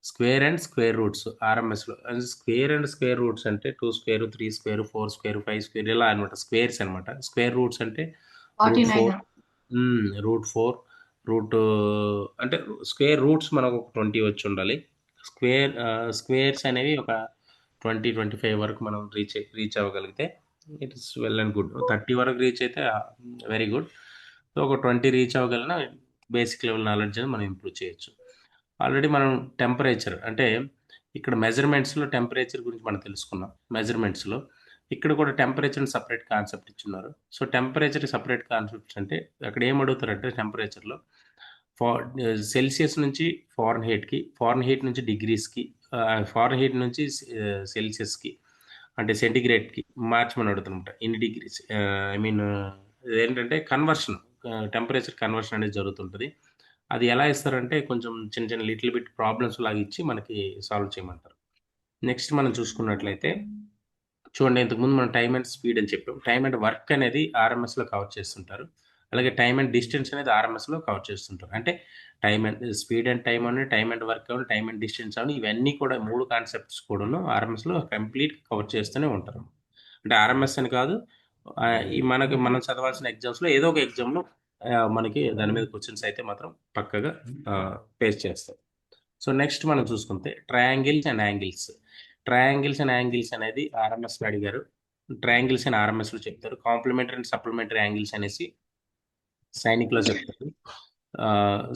స్క్వేర్ అండ్ స్క్వేర్ రూట్స్ ఆర్ఎంఎస్లో స్క్వేర్ అండ్ స్క్వేర్ రూట్స్ అంటే 2 స్క్వేర్, 3 స్క్వేర్, 4 స్క్వేర్, 5 స్క్వేర్ ఇలా అనమాట. స్క్వేర్స్ అనమాట. స్క్వేర్ రూట్స్ అంటే రూట్ 4 రూట్ అంటే స్క్వేర్ రూట్స్ మనకు 20 వచ్చి ఉండాలి. స్క్వేర్స్ అనేవి ఒక 20-25 వరకు మనం రీచ్ అవ్వగలిగితే it is well and good. 30 వరకు రీచ్ అయితే వెరీ గుడ్. సో ఒక 20 రీచ్ అవ్వగలిగిన బేసిక్ లెవెల్ నాలెడ్జ్ అని మనం ఇంప్రూవ్ చేయొచ్చు. ఆల్రెడీ మనం టెంపరేచర్ అంటే ఇక్కడ మెజర్మెంట్స్లో టెంపరేచర్ గురించి మనం తెలుసుకున్నాం. మెజర్మెంట్స్లో ఇక్కడ కూడా టెంపరేచర్ సపరేట్ కాన్సెప్ట్ ఇచ్చున్నారు. సో టెంపరేచర్ సపరేట్ కాన్సెప్ట్స్ అంటే అక్కడ ఏం అడుగుతారంటే టెంపరేచర్లో సెల్సియస్ నుంచి ఫారెన్హీట్ నుంచి డిగ్రీస్కి, ఫారెన్హీట్ నుంచి సెల్సియస్కి అంటే సెంటిగ్రేడ్కి మార్చమని అడుగుతుంట. ఇన్ని డిగ్రీస్ ఐ మీన్ ఏంటంటే కన్వర్షన్, టెంపరేచర్ కన్వర్షన్ అనేది జరుగుతుంటుంది. అది ఎలా ఇస్తారంటే కొంచెం చిన్న లిటిల్ బిట్ ప్రాబ్లమ్స్ లాగా ఇచ్చి మనకి సాల్వ్ చేయమంటారు. నెక్స్ట్ మనం చూసుకున్నట్లయితే చూడండి, ఇంతకుముందు మనం టైం అండ్ స్పీడ్ అని చెప్పాం. టైం అండ్ వర్క్ అనేది ఆర్ఎంఎస్లో కవర్ చేస్తుంటారు. అలాగే టైం అండ్ డిస్టెన్స్ అనేది ఆర్ఎంఎస్లో కవర్ చేస్తుంటారు. అంటే time and speed and time అని, టైం అండ్ వర్క్ అని, టైం అండ్ డిస్టెన్స్ అని, ఇవన్నీ కూడా 3 కాన్సెప్ట్స్ కూడాను ఆర్ఎంఎస్లో కంప్లీట్ కవర్ చేస్తూనే ఉంటారు. అంటే ఆర్ఎంఎస్ అని కాదు, మనం చదవాల్సిన ఎగ్జామ్స్లో ఏదో ఒక ఎగ్జామ్లో మనకి దాని మీద క్వశ్చన్స్ అయితే మాత్రం పక్కగా ఫేస్ చేస్తాయి. సో నెక్స్ట్ మనం చూసుకుంటే ట్రయాంగిల్స్ అండ్ యాంగిల్స్ అనేది ఆర్ఎంఎస్లో అడిగారు. ట్రయాంగిల్స్ అండ్ ఆర్ఎంఎస్లో చెప్తారు. కాంప్లిమెంటరీ అండ్ సప్లిమెంటరీ యాంగిల్స్ అనేసి సైనిక్లో చెప్తారు.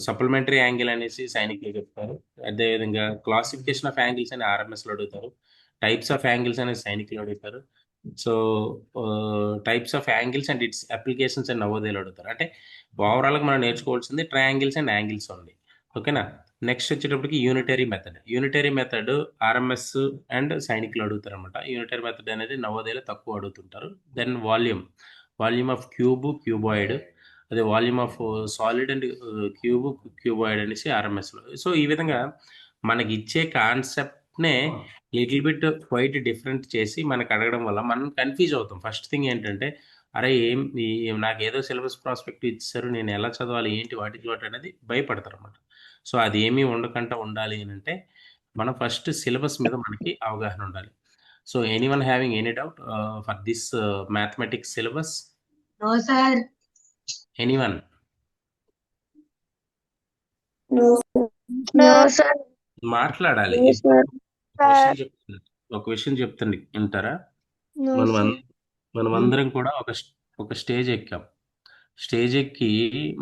సప్లిమెంటరీ యాంగిల్ అనేసి సైనిక్లో చెప్తారు. అదేవిధంగా క్లాసిఫికేషన్ ఆఫ్ యాంగిల్స్ అని ఆర్ఎంఎస్లో అడుగుతారు. టైప్స్ ఆఫ్ యాంగిల్స్ అనేది సైనిక్లో అడుగుతారు. So types of angles and its applications and నవోదయలో అడుగుతారు. అంటే ఓవరాల్గా మనం నేర్చుకోవాల్సింది ట్రయాంగిల్స్ అండ్ యాంగిల్స్ ఉంది. ఓకేనా. నెక్స్ట్ వచ్చేటప్పటికి యూనిటరీ మెథడ్ ఆర్ఎంఎస్ అండ్ సైనిక్లో అడుగుతారు అనమాట. యూనిటరీ మెథడ్ అనేది నవోదయలో తక్కువ అడుగుతుంటారు. దెన్ వాల్యూమ్ ఆఫ్ క్యూబాయిడ్, అదే volume of solid and cuboid అనేసి ఆర్ఎంఎస్లో. సో ఈ విధంగా మనకి ఇచ్చే కాన్సెప్ట్నే లిటిల్ బిట్ క్వైట్ డిఫరెంట్ చేసి మనకు అడగడం వల్ల మనం కన్ఫ్యూజ్ అవుతాం. ఫస్ట్ థింగ్ ఏంటంటే అరే నాకు ఏదో సిలబస్ ప్రాస్పెక్ట్ ఇచ్చారు, నేను ఎలా చదవాలి, ఏంటి వాటికి అనేది భయపడతారు అనమాట. సో అది ఏమీ ఉండకుండా ఉండాలి అని అంటే మనం ఫస్ట్ సిలబస్ మీద మనకి అవగాహన ఉండాలి. So anyone having any doubt for this mathematics syllabus? No, sir. Anyone? No, sir. మాట్లాడాలి. No, sir. ఒక విషయం చెప్తాను, వింటారా? No, sir. మనం అందరం కూడా ఒక స్టేజ్ ఎక్కాం. స్టేజ్ ఎక్కి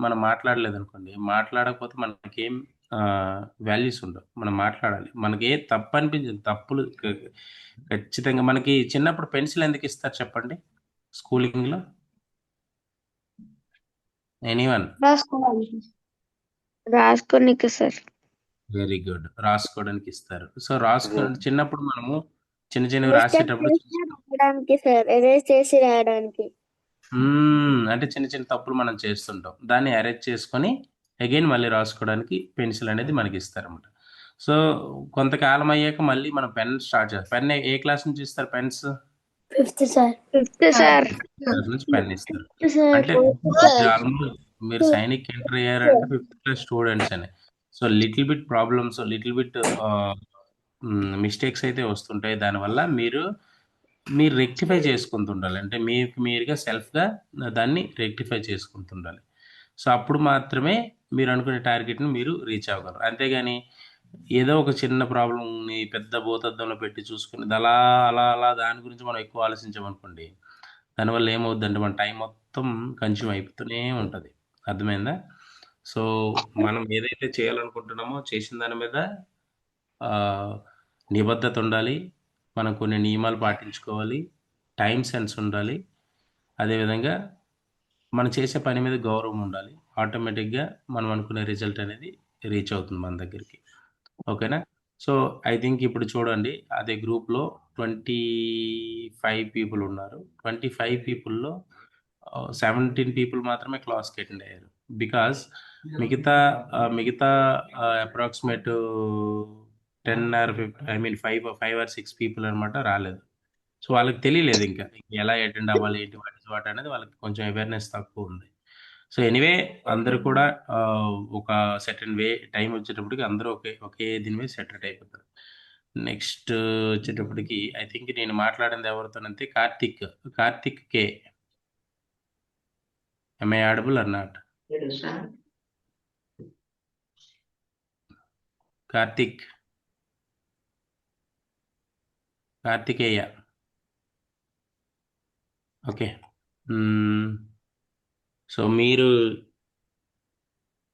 మనం మాట్లాడలేదు అనుకోండి, మాట్లాడకపోతే మనకేం వాల్యూస్ ఉండవు. మనం మాట్లాడాలి. మనకి ఏ తప్పు అనిపించింది, తప్పులు ఖచ్చితంగా. మనకి చిన్నప్పుడు పెన్సిల్ ఎందుకు ఇస్తారు చెప్పండి స్కూలింగ్లో? ఎనీవన్? రాసుకోనికి సార్. Very good. రాసుకోవడానికి ఇస్తారు. సో చిన్నప్పుడు మనము చిన్నవి రాసేటప్పుడు సార్ ఎరేజ్ చేసి రాయడానికి అంటే చిన్న తప్పులు మనం చేస్తుంటాం. దాన్ని అరేంజ్ చేసుకొని అగైన్ మళ్ళీ రాసుకోవడానికి పెన్సిల్ అనేది మనకి ఇస్తారన్నమాట. సో కొంతకాలం అయ్యాక మళ్ళీ మనం పెన్ స్టార్ట్ చేస్తాం. పెన్ ఏ క్లాస్ నుంచి ఇస్తారు పెన్స్? Fifth sir. క్లాస్ నుంచి పెన్ ఇస్తారు. సార్. అంటే ఆల్మోస్ట్ మీరు సైనిక్ ఎంటర్ అయ్యారంటే 5th క్లాస్ స్టూడెంట్స్ అని. So little bit problems, little bit mistakes అయితే వస్తుంటాయి. దానివల్ల మీరు రెక్టిఫై చేసుకుంటుండాలి. అంటే మీకు మీరుగా సెల్ఫ్గా దాన్ని రెక్టిఫై చేసుకుంటుండాలి. సో అప్పుడు మాత్రమే మీరు అనుకునే టార్గెట్ని మీరు రీచ్ అవ్వగలరు. అంతేగాని ఏదో ఒక చిన్న ప్రాబ్లంని పెద్ద భూతద్దంలో పెట్టి చూసుకుని అలా అలా అలా దాని గురించి మనం ఎక్కువ ఆలోచించామనుకోండి, దానివల్ల ఏమవుద్దంటే మన టైం మొత్తం కన్జ్యూమ్ అయిపోతూనే ఉంటుంది. అర్థమైందా? సో మనం ఏదైతే చేయాలనుకుంటున్నామో చేసిన దాని మీద నిబద్ధత ఉండాలి. మనం కొన్ని నియమాలు పాటించుకోవాలి. టైం సెన్స్ ఉండాలి. అదేవిధంగా మనం చేసే పని మీద గౌరవం ఉండాలి. ఆటోమేటిక్గా మనం అనుకునే రిజల్ట్ అనేది రీచ్ అవుతుంది మన దగ్గరికి. ఓకేనా? సో ఐ థింక్ ఇప్పుడు చూడండి, అదే గ్రూప్లో 25 పీపుల్ ఉన్నారు. 25 పీపుల్లో 17 పీపుల్ మాత్రమే క్లాస్కి అటెండ్ అయ్యారు. బికాస్ మిగతా అప్రాక్సిమేట్ 10 ఆర్ 5 ఆర్ 6 పీపుల్ అనమాట రాలేదు. సో వాళ్ళకి తెలియలేదు ఇంకా ఎలా అటెండ్ అవ్వాలి, ఏంటి వాట్ అనేది వాళ్ళకి కొంచెం అవేర్నెస్ తక్కువ ఉంది. సో ఎనీవే అందరూ కూడా ఒక సెటన్ టైం వచ్చేటప్పటికి అందరూ ఒకే దీని మీద సెటరేట్ అయిపోతారు. నెక్స్ట్ వచ్చేటప్పటికి ఐ థింక్ నేను మాట్లాడింది ఎవరితోనంటే Karthik K. am I audible or not? Karthikeya. Okay. So మీరు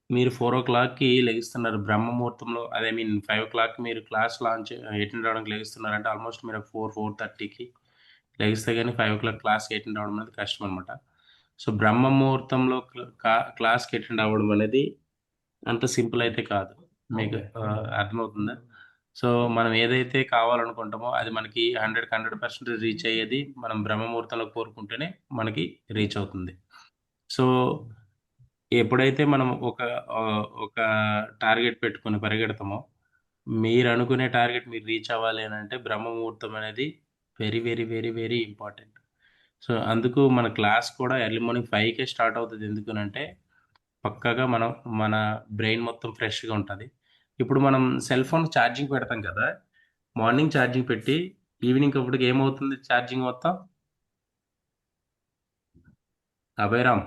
4:00కి లెగిస్తున్నారు బ్రహ్మముహూర్తంలో. అదే 5:00కి మీరు క్లాస్ లాంచ్ అటెండ్ అవ్వడానికి లెగిస్తున్నారంటే ఆల్మోస్ట్ మీరు 4:30కి లెగిస్తే కానీ 5:00 క్లాస్కి అటెండ్ అవ్వడం అనేది కష్టం అనమాట. సో బ్రహ్మముహూర్తంలో క్లాస్కి అటెండ్ అవ్వడం అనేది అంత సింపుల్ అయితే కాదు. మీకు అర్థమవుతుందా? సో మనం ఏదైతే కావాలనుకుంటామో అది మనకి 100% రీచ్ అయ్యేది మనం బ్రహ్మముహూర్తంలో కోరుకుంటేనే మనకి రీచ్ అవుతుంది. సో ఎప్పుడైతే మనం ఒక టార్గెట్ పెట్టుకొని పరిగెడతామో, మీరు అనుకునే టార్గెట్ మీరు రీచ్ అవ్వాలి అని అంటే బ్రహ్మముహూర్తం అనేది very very very very important. So అందుకు మన క్లాస్ కూడా ఎర్లీ మార్నింగ్ 5కే స్టార్ట్ అవుతుంది. ఎందుకనంటే పక్కాగా మన బ్రెయిన్ మొత్తం ఫ్రెష్గా ఉంటుంది. ఇప్పుడు మనం సెల్ ఫోన్ ఛార్జింగ్ పెడతాం కదా, మార్నింగ్ ఛార్జింగ్ పెట్టి ఈవినింగ్ అప్పటికి ఏమవుతుంది ఛార్జింగ్ మొత్తం? అభయరామ్,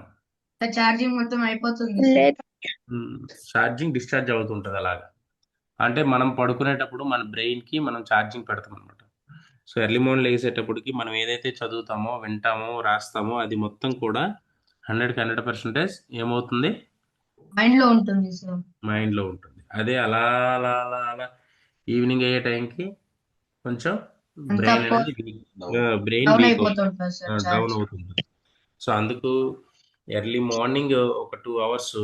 ఛార్జింగ్ మొత్తం అయిపోతుంది. ఛార్జింగ్ డిశ్చార్జ్ అవుతుంటుంది అలాగా. అంటే మనం పడుకునేటప్పుడు మన బ్రెయిన్కి మనం ఛార్జింగ్ పెడతాం అనమాట. సో ఎర్లీ మార్నింగ్ లేసేటప్పటికి మనం ఏదైతే చదువుతామో, వింటామో, రాస్తామో అది మొత్తం కూడా 100% ఏమవుతుంది? మైండ్లో ఉంటుంది సార్. మైండ్లో ఉంటుంది. అదే అలా అలా అలా అలా ఈవినింగ్ అయ్యే టైంకి కొంచెం బ్రెయిన్ అనేది డౌన్ అయిపోతుంటుంది సార్. డౌన్ అవుతుంది. సో అందుకు ఎర్లీ మార్నింగ్ ఒక 2 అవర్స్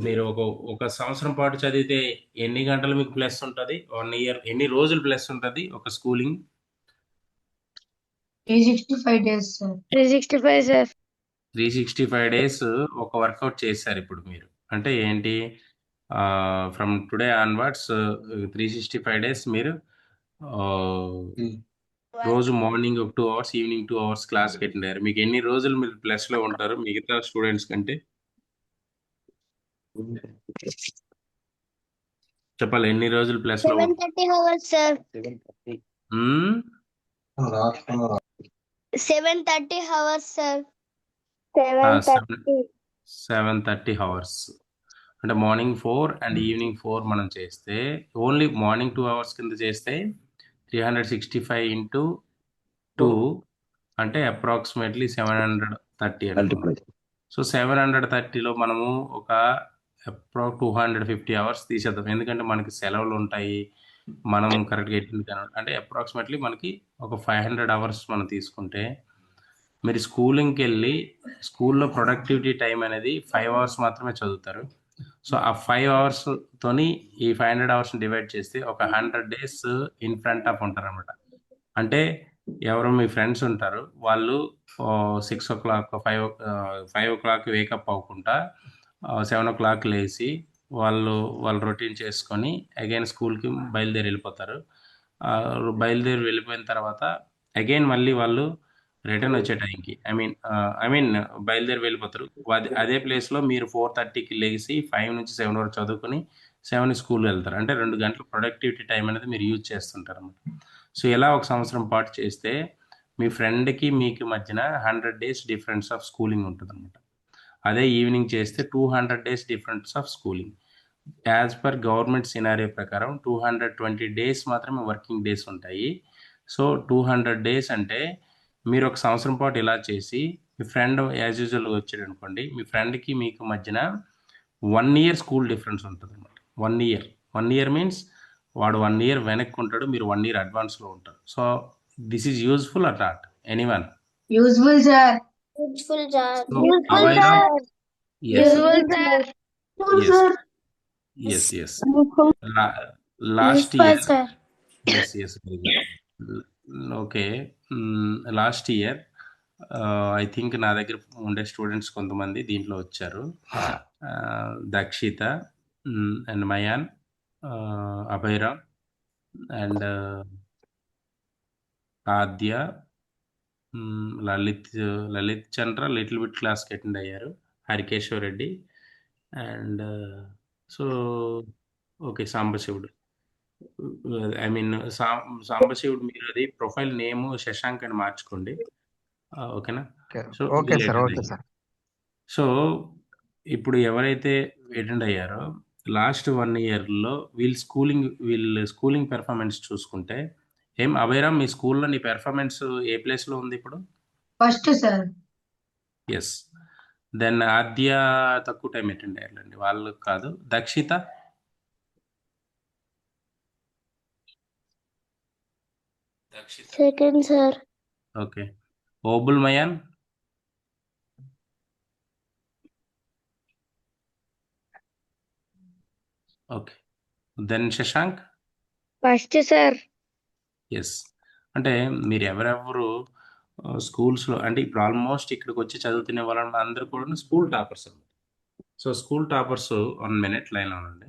మీరు ఒక సంవత్సరం పాటు చదివితే ఎన్ని గంటలు మీకు ప్లస్ ఉంటుంది? 1 ఇయర్ ఎన్ని రోజులు ప్లస్ ఉంటుంది ఒక schooling? 365 days sir. 365 sir. 365 days ఒక వర్కౌట్ చేశారు ఇప్పుడు మీరు. అంటే ఏంటి, ఫ్రమ్ టుడే ఆన్వర్డ్స్ 365 డేస్ మీరు రోజు మార్నింగ్ ఒక 2 అవర్స్, ఈవినింగ్ 2 అవర్స్ క్లాస్కి అటెండ్ అయ్యారు. మీకు ఎన్ని రోజులు మీరు ప్లస్లో ఉంటారు మిగతా స్టూడెంట్స్ కంటే? చెప్పాలి, ఎన్ని రోజులు ప్లస్లో? 730 hours sir. 730 hours sir. 730 hours అంటే మార్నింగ్ 4 అండ్ ఈవినింగ్ 4 మనం చేస్తే, ఓన్లీ మార్నింగ్ 2 అవర్స్ కింద చేస్తే 365 into 2 అంటే అప్రాక్సిమేట్లీ 730 అనుకోండి. సో 730లో మనము ఒక 250 అవర్స్ తీసేద్దాం. ఎందుకంటే మనకి సెలవులు ఉంటాయి, మనం కరెక్ట్గా అంటే అప్రాక్సిమేట్లీ మనకి ఒక 500 అవర్స్ మనం తీసుకుంటే, మీరు స్కూలింగ్కి వెళ్ళి స్కూల్లో ప్రొడక్టివిటీ టైం అనేది 5 అవర్స్ మాత్రమే చదువుతారు. సో ఆ 5 అవర్స్తోని ఈ 500 అవర్స్ని డివైడ్ చేస్తే ఒక 100 డేస్ ఇన్ ఫ్రంట్ ఆఫ్ ఉంటారు అనమాట. అంటే ఎవరు మీ ఫ్రెండ్స్ ఉంటారు, వాళ్ళు 6 o'clock 5 o'clock వేకప్ అవ్వకుండా 7 o'clock లేచి వాళ్ళు వాళ్ళ రొటీన్ చేసుకొని అగైన్ స్కూల్కి బయలుదేరి వెళ్ళిపోతారు. బయలుదేరి వెళ్ళిపోయిన తర్వాత అగైన్ మళ్ళీ వాళ్ళు రిటర్న్ వచ్చే టైంకి ఐ మీన్ బయలుదేరి వెళ్ళిపోతారు. అదే ప్లేస్లో మీరు 4:30కి లేచి 5 నుంచి 7 వరకు చదువుకొని 7 స్కూల్ వెళ్తారు. అంటే 2 గంటల ప్రొడక్టివిటీ టైం అనేది మీరు యూజ్ చేస్తుంటారు అన్నమాట. సో ఇలా ఒక సంవత్సరం పాటు చేస్తే మీ ఫ్రెండ్కి మీకు మధ్యన 100 డేస్ డిఫరెన్స్ ఆఫ్ స్కూలింగ్ ఉంటుంది అనమాట. అదే ఈవినింగ్ చేస్తే 200 days difference of schooling. As per government scenario ప్రకారం 220 డేస్ మాత్రమే వర్కింగ్ డేస్ ఉంటాయి. సో 200 డేస్ అంటే మీరు ఒక సంవత్సరం పాటు ఇలా చేసి మీ ఫ్రెండ్ యాజ్ యూజువల్గా వచ్చాడు అనుకోండి, మీ ఫ్రెండ్కి మీకు మధ్యన 1 ఇయర్ స్కూల్ డిఫరెన్స్ ఉంటుంది అనమాట. 1 ఇయర్ మీన్స్ వాడు 1 ఇయర్ వెనక్కి ఉంటాడు, మీరు 1 ఇయర్ అడ్వాన్స్లో ఉంటారు. So this is useful or not anyone? Useful sir. Useful, sir. So Avaira, yes, Useful, sir. yes. Last Useful, year, sir. yes, very good. Okay, last year I think నా దగ్గర ఉండే students కొంతమంది దీంట్లో వచ్చారు. Dakshita and Mayan, Abhaira and Adya, Lalit Chandra little bit క్లాస్కి attend అయ్యారు, Harikeshwar Reddy and so okay Sambasivudu. Sambasivudu మీరు అది ప్రొఫైల్ నేమ్ శశాంక్ అని మార్చుకోండి, ఓకేనా? So okay sir, okay sir. So ఇప్పుడు ఎవరైతే అటెండ్ అయ్యారో లాస్ట్ 1 ఇయర్లో వీళ్ళ స్కూలింగ్ పెర్ఫార్మెన్స్ చూసుకుంటే అభయరామ్, మీ స్కూల్లో నీ పెర్ఫార్మెన్స్ ఏ ప్లేస్లో ఉంది ఇప్పుడు? First sir. Yes. Then Aadya తక్కువ టైం అటెండ్ అయ్యారండి, వాళ్ళు కాదు. Dakshita Second, sir. Okay. Obul Mayan okay. Then Shashank First, sir. Yes. అంటే మీరు ఎవరెవరు స్కూల్స్లో అంటే ఇప్పుడు ఆల్మోస్ట్ ఇక్కడికి వచ్చి చదువుతున్న వాళ్ళని అందరూ కూడా స్కూల్ టాపర్స్ అన్నమాట. సో స్కూల్ టాపర్స్ 1 minute లైన్లో ఉండండి.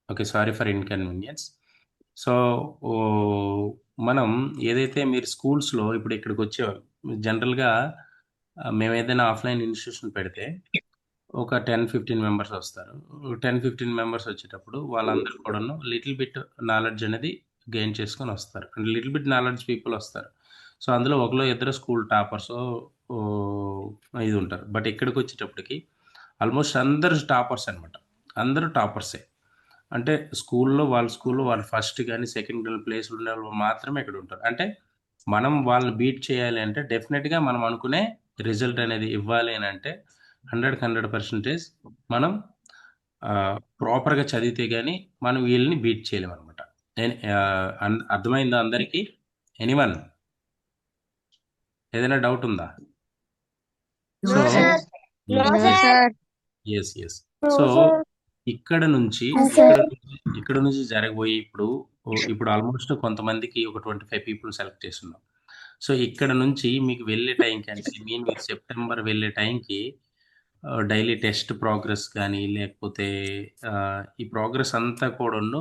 Okay, sorry for inconvenience. So మనం ఏదైతే మీరు స్కూల్స్లో ఇప్పుడు ఇక్కడికి వచ్చేవాళ్ళు జనరల్గా మేము ఏదైనా ఆఫ్లైన్ ఇన్స్టిట్యూషన్ పెడితే ఒక 10-15 మెంబర్స్ వస్తారు. 10-15 మెంబర్స్ వచ్చేటప్పుడు వాళ్ళందరూ కూడాను లిటిల్ బిట్ నాలెడ్జ్ అనేది గెయిన్ చేసుకొని వస్తారు, అంటే లిటిల్ బిట్ నాలెడ్జ్ పీపుల్ వస్తారు. సో అందులో ఒకలో ఇద్దరు స్కూల్ టాపర్స్ ఇది ఉంటారు. బట్ ఇక్కడికి వచ్చేటప్పటికి ఆల్మోస్ట్ అందరు టాపర్స్ అనమాట, అందరూ టాపర్సే. అంటే స్కూల్లో వాళ్ళు ఫస్ట్ కానీ సెకండ్ ప్లేస్ ఉండే వాళ్ళు మాత్రమే ఇక్కడ ఉంటారు. అంటే మనం వాళ్ళని బీట్ చేయాలి అంటే డెఫినెట్గా మనం అనుకునే రిజల్ట్ అనేది ఇవ్వాలి అని అంటే 100% మనం ప్రాపర్గా చదివితే కానీ మనం వీళ్ళని బీట్ చేయలేము అనమాట. అర్థమైందా అందరికీ? ఎనీవన్ ఏదైనా డౌట్ ఉందా? No, sir. No, sir. Yes. So ఇక్కడ నుంచి జరగబోయి ఇప్పుడు ఆల్మోస్ట్ కొంతమందికి ఒక 25 పీపుల్ సెలెక్ట్ చేస్తున్నాం. సో ఇక్కడ నుంచి మీకు వెళ్ళే టైంకి అంటే మీరు సెప్టెంబర్ వెళ్ళే టైంకి డైలీ టెస్ట్ ప్రోగ్రెస్ కానీ లేకపోతే ఈ ప్రోగ్రెస్ అంతా కూడాను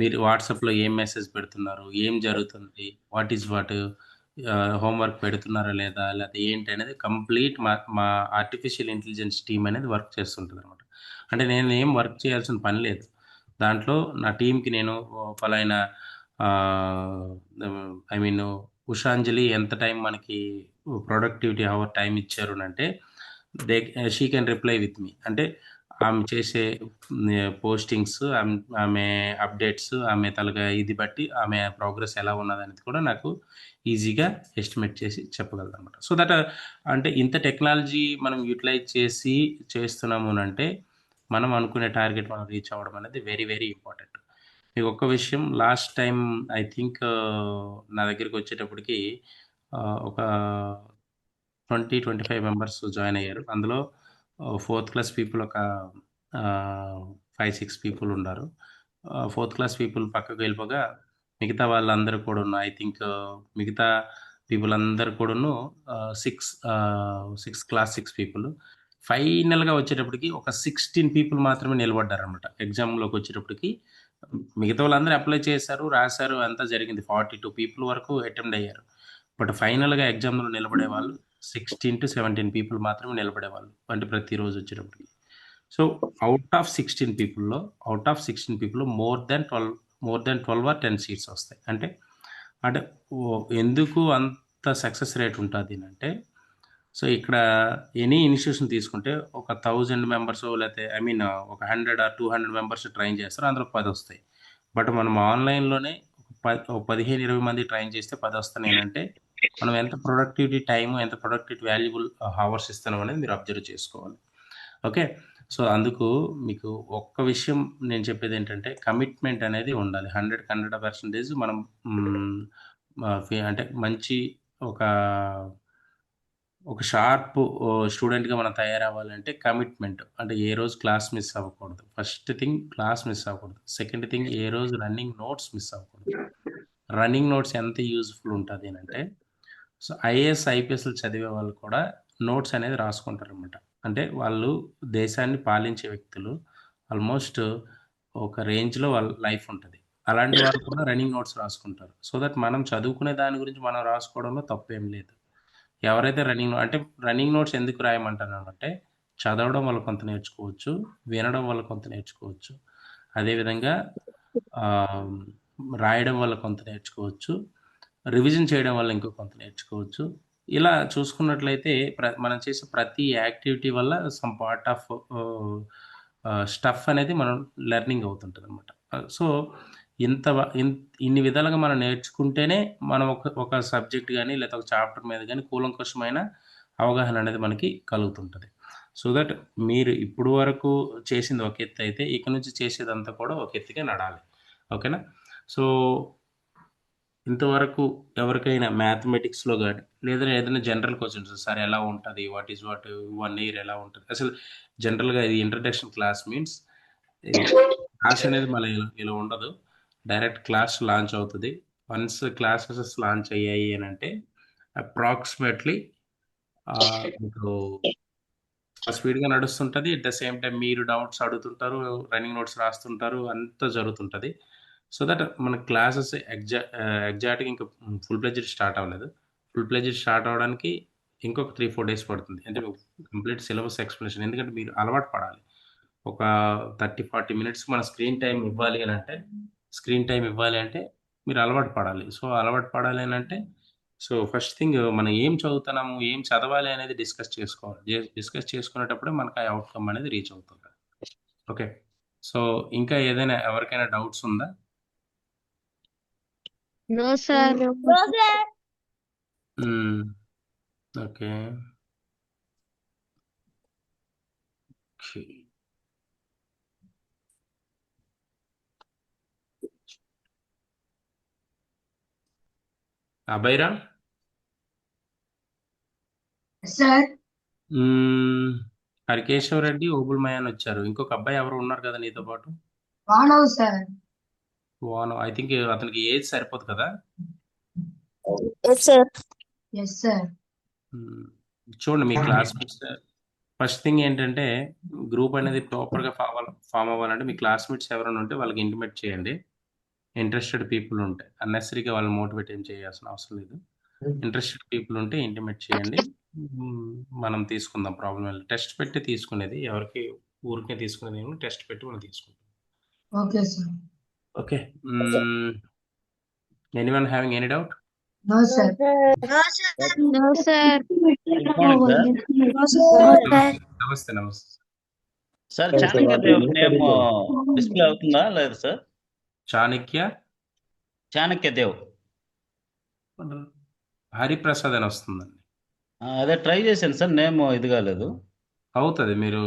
మీరు వాట్సాప్లో ఏం మెసేజ్ పెడుతున్నారు, ఏం జరుగుతుంది, వాట్ ఈజ్ వాట్, హోంవర్క్ పెడుతున్నారా లేదా, లేకపోతే ఏంటి అనేది కంప్లీట్ మా ఆర్టిఫిషియల్ ఇంటెలిజెన్స్ టీమ్ అనేది వర్క్ చేస్తుంటుంది అనమాట. అంటే నేను ఏం వర్క్ చేయాల్సిన పని లేదు దాంట్లో. నా టీంకి నేను పలానా ఉషాంజలి ఎంత టైం మనకి ప్రొడక్టివిటీ అవర్ టైం ఇచ్చారు అంటే she can reply with me. అంటే ఆమె చేసే పోస్టింగ్స్, ఆమె అప్డేట్స్, ఆమె తలగా ఇది బట్టి ఆమె ప్రోగ్రెస్ ఎలా ఉన్నదనేది కూడా నాకు ఈజీగా ఎస్టిమేట్ చేసి చెప్పగలదు అనమాట. సో దట్ అంటే ఇంత టెక్నాలజీ మనం యూటిలైజ్ చేసి చేస్తున్నాము అంటే మనం అనుకునే టార్గెట్ మనం రీచ్ అవ్వడం అనేది వెరీ వెరీ ఇంపార్టెంట్. మీకు ఒక్క విషయం, లాస్ట్ టైం ఐ థింక్ నా దగ్గరికి వచ్చేటప్పటికి ఒక 20-25 మెంబర్స్ జాయిన్ అయ్యారు. అందులో 4th క్లాస్ పీపుల్ ఒక 5-6 పీపుల్ ఉన్నారు. 4th క్లాస్ పీపుల్ పక్కకు వెళ్ళిపోగా మిగతా వాళ్ళందరూ కూడా ఉన్నారు. ఐ థింక్ మిగతా పీపుల్ అందరు కూడాను 6 క్లాస్ 6 పీపుల్. ఫైనల్గా వచ్చేటప్పటికి ఒక 16 పీపుల్ మాత్రమే నిలబడ్డారనమాట. ఎగ్జామ్లోకి వచ్చేటప్పటికి మిగతా వాళ్ళందరూ అప్లై చేశారు, రాశారు, అంతా జరిగింది. 42 పీపుల్ వరకు అటెంప్ట్ అయ్యారు. బట్ ఫైనల్గా ఎగ్జామ్లో నిలబడే వాళ్ళు 16 to 17 పీపుల్ మాత్రమే నిలబడేవాళ్ళు, అంటే ప్రతిరోజు వచ్చేటప్పటికి. సో అవుట్ ఆఫ్ 16 పీపుల్లో మోర్ దెన్ 12 ఆర్ 10 సీట్స్ వస్తాయి. అంటే ఎందుకు అంత సక్సెస్ రేట్ ఉంటుంది అంటే, సో ఇక్కడ ఎనీ ఇన్స్టిట్యూషన్ తీసుకుంటే ఒక 1000 మెంబర్స్ లేకపోతే ఒక 100 or 200 మెంబర్స్ ట్రైన్ చేస్తారు, అందులో 10 వస్తాయి. బట్ మనం ఆన్లైన్లోనే 15-20 మంది ట్రైన్ చేస్తే 10 వస్తున్నాయి అంటే మనం ఎంత ప్రొడక్టివిటీ టైము, ఎంత ప్రొడక్టివిటీ వాల్యుబుల్ అవర్స్ ఇస్తున్నాం అనేది మీరు అబ్జర్వ్ చేసుకోవాలి. ఓకే, సో అందుకు మీకు ఒక్క విషయం నేను చెప్పేది ఏంటంటే, కమిట్మెంట్ అనేది ఉండాలి. 100% మనం అంటే మంచి ఒక షార్ప్ స్టూడెంట్గా మనం తయారవ్వాలంటే కమిట్మెంట్. అంటే ఏ రోజు క్లాస్ మిస్ అవ్వకూడదు. ఫస్ట్ థింగ్ క్లాస్ మిస్ అవ్వకూడదు. సెకండ్ థింగ్ ఏ రోజు రన్నింగ్ నోట్స్ మిస్ అవ్వకూడదు. రన్నింగ్ నోట్స్ ఎంత యూజ్ఫుల్ ఉంటుంది అంటే, సో ఐఏఎస్ ఐపీఎస్లు చదివే వాళ్ళు కూడా నోట్స్ అనేది రాసుకుంటారు అనమాట. అంటే వాళ్ళు దేశాన్ని పాలించే వ్యక్తులు, ఆల్మోస్ట్ ఒక రేంజ్లో వాళ్ళ లైఫ్ ఉంటుంది. అలాంటి వాళ్ళు కూడా రన్నింగ్ నోట్స్ రాసుకుంటారు. సో దట్ మనం చదువుకునే దాని గురించి మనం రాసుకోవడంలో తప్పేం లేదు. ఎవరైతే రన్నింగ్ నోట్స్ ఎందుకు రాయమంటున్నానంటే, చదవడం వల్ల కొంత నేర్చుకోవచ్చు, వినడం వల్ల కొంత నేర్చుకోవచ్చు, అదేవిధంగా రాయడం వల్ల కొంత నేర్చుకోవచ్చు, రివిజన్ చేయడం వల్ల ఇంకో కొంత నేర్చుకోవచ్చు. ఇలా చూసుకున్నట్లయితే మనం చేసే ప్రతి యాక్టివిటీ వల్ల సమ్ పార్ట్ ఆఫ్ స్టఫ్ అనేది మనం లెర్నింగ్ అవుతుంటుంది అనమాట. సో ఇన్ని విధాలుగా మనం నేర్చుకుంటేనే మనం ఒక సబ్జెక్ట్ కానీ లేదా ఒక చాప్టర్ మీద కానీ కూలంకషమైన అవగాహన అనేది మనకి కలుగుతుంటుంది. సో దట్ మీరు ఇప్పుడు వరకు చేసింది ఒక ఎత్తు అయితే, ఇక నుంచి చేసేదంతా కూడా ఒక ఎత్తుగా నడాలి. ఓకేనా? సో ఇంతవరకు ఎవరికైనా మ్యాథమెటిక్స్లో కానీ లేదా ఏదైనా జనరల్ క్వశ్చన్స్, సార్ ఎలా ఉంటుంది, వాట్ 1 year ఎలా ఉంటుంది, అసలు జనరల్గా ఇది ఇంట్రడక్షన్ క్లాస్ మీన్స్ క్లాస్ అనేది మళ్ళీ ఇలా ఉండదు, డైరెక్ట్ క్లాస్ లాంచ్ అవుతుంది. వన్స్ క్లాసెస్ లాంచ్ అయ్యాయి అని అంటే అప్రాక్సిమేట్లీ మీకు స్పీడ్గా నడుస్తుంటుంది. ఎట్ ద సేమ్ టైం మీరు డౌట్స్ అడుగుతుంటారు, రన్నింగ్ నోట్స్ రాస్తుంటారు, అంతా జరుగుతుంటుంది. సో దట్ మన క్లాసెస్ ఎగ్జాక్ట్గా ఇంకా ఫుల్ ప్లెడ్జెడ్ స్టార్ట్ అవ్వలేదు. ఫుల్ ప్లెడ్జెడ్ స్టార్ట్ అవ్వడానికి ఇంకొక 3-4 days పడుతుంది. అంటే కంప్లీట్ సిలబస్ ఎక్స్ప్లెనేషన్, ఎందుకంటే మీరు అలవాటు పడాలి. ఒక 30-40 minutes మన స్క్రీన్ టైం ఇవ్వాలి అంటే మీరు అలవాటు పడాలి. సో అలవాటు పడాలి అని అంటే, సో ఫస్ట్ థింగ్ మనం ఏం చదువుతున్నాము, ఏం చదవాలి అనేది డిస్కస్ చేసుకోవాలి. డిస్కస్ చేసుకునేటప్పుడే మనకు ఆ అవుట్కమ్ అనేది రీచ్ అవుతుంది. ఓకే, సో ఇంకా ఏదైనా ఎవరికైనా డౌట్స్ ఉందా? No, sir. Okay. Abhaira, sir Harikeshav Reddy, Obul Mayan వచ్చారు. ఇంకొక అబ్బాయి ఎవరు ఉన్నారు కదా నీతో పాటు? వానవ్ సార్. ఐ థింక్ అతనికి ఏజ్ సరిపోదు కదా. Yes, sir. Yes sir. చూడండి మీ క్లాస్మేట్స్, ఫస్ట్ థింగ్ ఏంటంటే గ్రూప్ అనేది ప్రాపర్గా ఫామ్ అవ్వాలంటే మీ క్లాస్మేట్స్ ఎవరైనా ఉంటే వాళ్ళకి ఇంటిమేట్ చేయండి. ఇంట్రెస్టెడ్ పీపుల్ ఉంటే, అన్నెసరీగా వాళ్ళని మోటివేట్ ఏం చేయాల్సిన అవసరం లేదు. ఇంట్రెస్టెడ్ పీపుల్ ఉంటే ఇంటిమేట్ చేయండి, మనం తీసుకుందాం. ప్రాబ్లం లేదు. టెస్ట్ పెట్టి తీసుకునేది, ఎవరికి ఊరికే తీసుకునేది టెస్ట్ పెట్టి మనం తీసుకుంటాం. Okay sir. Okay, anyone having any doubt? No sir. No, sir. నమస్తే. Sir Chanakya Dev name display అవుతుందా లేదు సార్? చాణక్య దేవ్ హరిప్రసాద్ అని వస్తుందండి. అదే ట్రై చేశాను సార్, నేమ్ ఇది కాలేదు. అవుతుంది, మీరు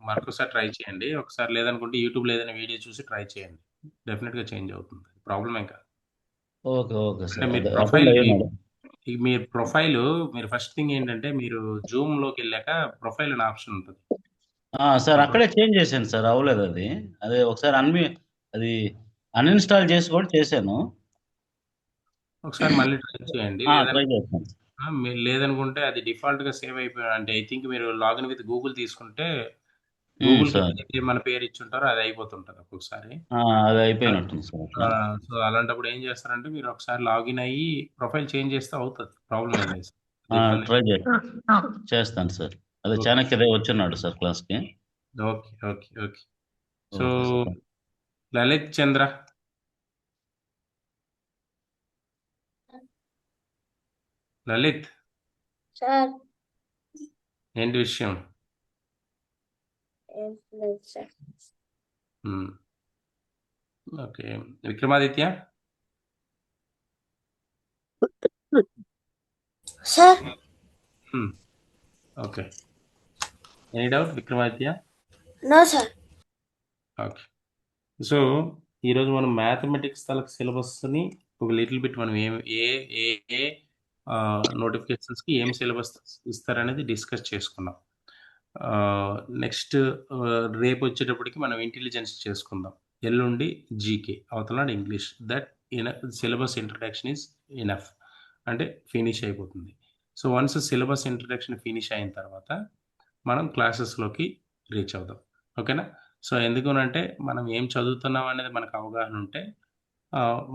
మరొకసారి ట్రై చేయండి. ఒకసారి లేదనుకుంటే యూట్యూబ్లో ఏదైనా వీడియో చూసి ట్రై చేయండి, డెఫినెట్గా చేంజ్ అవుతుంది. ప్రాబ్లం ఏం కాదు. Okay sir. మీరు ప్రొఫైల్ మీరు ఫస్ట్ థింగ్ ఏంటంటే, మీరు జూమ్లోకి వెళ్ళాక ప్రొఫైల్ అనే ఆప్షన్ ఉంటుంది సార్, అక్కడే చేంజ్ చేశాను సార్, అవ్వలేదు అది. అదే ఒకసారి అది అన్ఇన్స్టాల్ చేసి కూడా చేశాను. ఒకసారి మళ్ళీ ట్రై చేయండి. ట్రై చేస్తాను. మీరు లేదనుకుంటే అది డిఫాల్ట్గా సేవ్ అయిపోయి, అంటే ఐ థింక్ మీరు లాగిన్ విత్ గూగుల్ తీసుకుంటే గూగుల్కి సార్ ఏదైతే మన పేరు ఇచ్చి ఉంటారో అది అయిపోతుంటుంది ఒక్కొక్కసారి. అది అయిపోయినట్టుంది సార్ అట్లా. సో అలాంటప్పుడు ఏం చేస్తారంటే మీరు ఒకసారి లాగిన్ అయ్యి ప్రొఫైల్ చేంజ్ చేస్తే అవుతుంది, ప్రాబ్లం ఏం లేదు. ట్రై చేస్తాను సార్. అదే Okay. చాణక్యదే వచ్చున్నాడు సార్ క్లాస్కి. Okay okay okay. So okay sir. Lalit Chandra, Lalit sir ఏంటి విషయం? ఏం లేదు sir. Okay. Vikramaditya, sir okay. Any doubt Vikramaditya? No sir. Okay. So ఈరోజు మనం మ్యాథమెటిక్స్ తాలూకు సిలబస్ని ఒక లిటిల్ బిట్ మనం ఏ నోటిఫికేషన్స్కి ఏం సిలబస్ ఇస్తారనేది డిస్కస్ చేసుకున్నాం. నెక్స్ట్ రేపు వచ్చేటప్పటికి మనం ఇంటెలిజెన్స్ చేసుకుందాం. ఎల్లుండి జీకే, అవతల English. That syllabus introduction is enough, అంటే ఫినిష్ అయిపోతుంది. So once syllabus introduction finish అయిన తర్వాత మనం క్లాసెస్లోకి రీచ్ అవుదాం. ఓకేనా? సో ఎందుకనంటే మనం ఏం చదువుతున్నాం అనేది మనకు అవగాహన ఉంటే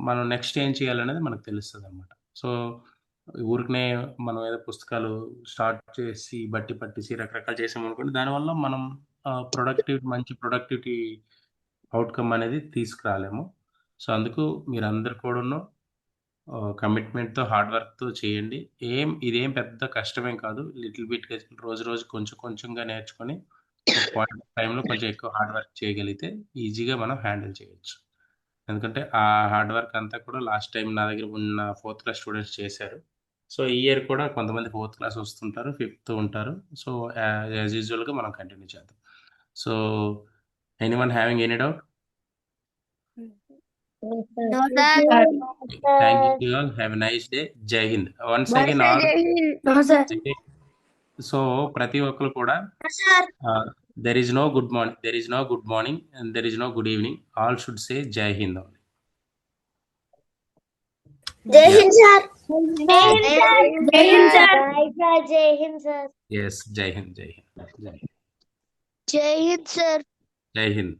మనం నెక్స్ట్ ఏం చేయాలనేది మనకు తెలుస్తుంది అనమాట. సో ఊరికనే మనం ఏదో పుస్తకాలు స్టార్ట్ చేసి బట్టి పట్టేసి రకరకాలు చేసామనుకోండి, దానివల్ల మనం మంచి ప్రొడక్టివిటీ అవుట్కమ్ అనేది తీసుకురాలేము. సో అందుకు మీరందరు కూడాను కమిట్మెంట్తో హార్డ్ వర్క్తో చేయండి. ఇదేం పెద్ద కష్టమేం కాదు. లిటిల్ బిట్గా రోజు కొంచెం కొంచెంగా నేర్చుకొని ఒక పాయింట్ ఆఫ్ టైంలో కొంచెం ఎక్కువ హార్డ్ వర్క్ చేయగలిగితే ఈజీగా మనం హ్యాండిల్ చేయొచ్చు. ఎందుకంటే ఆ హార్డ్ వర్క్ అంతా కూడా లాస్ట్ టైం నా దగ్గర ఉన్న 4th క్లాస్ స్టూడెంట్స్ చేశారు. సో ఈ ఇయర్ కూడా కొంతమంది 4th క్లాస్ వస్తుంటారు, 5th ఉంటారు. సో యాజ్ యూజువల్గా మనం కంటిన్యూ చేద్దాం. So anyone having any doubt? No sir. Thank you all. Have a nice day. జై హింద్. Once again all. No sir. So ప్రతి ఒక్కరు కూడా sir. there is no good morning and there is no good evening. All should say Jai Hind only. జై Hind sir. జై Hind sir. జై Hind sir. Yes, Jai Hind. జై Hind sir. Jai Hind.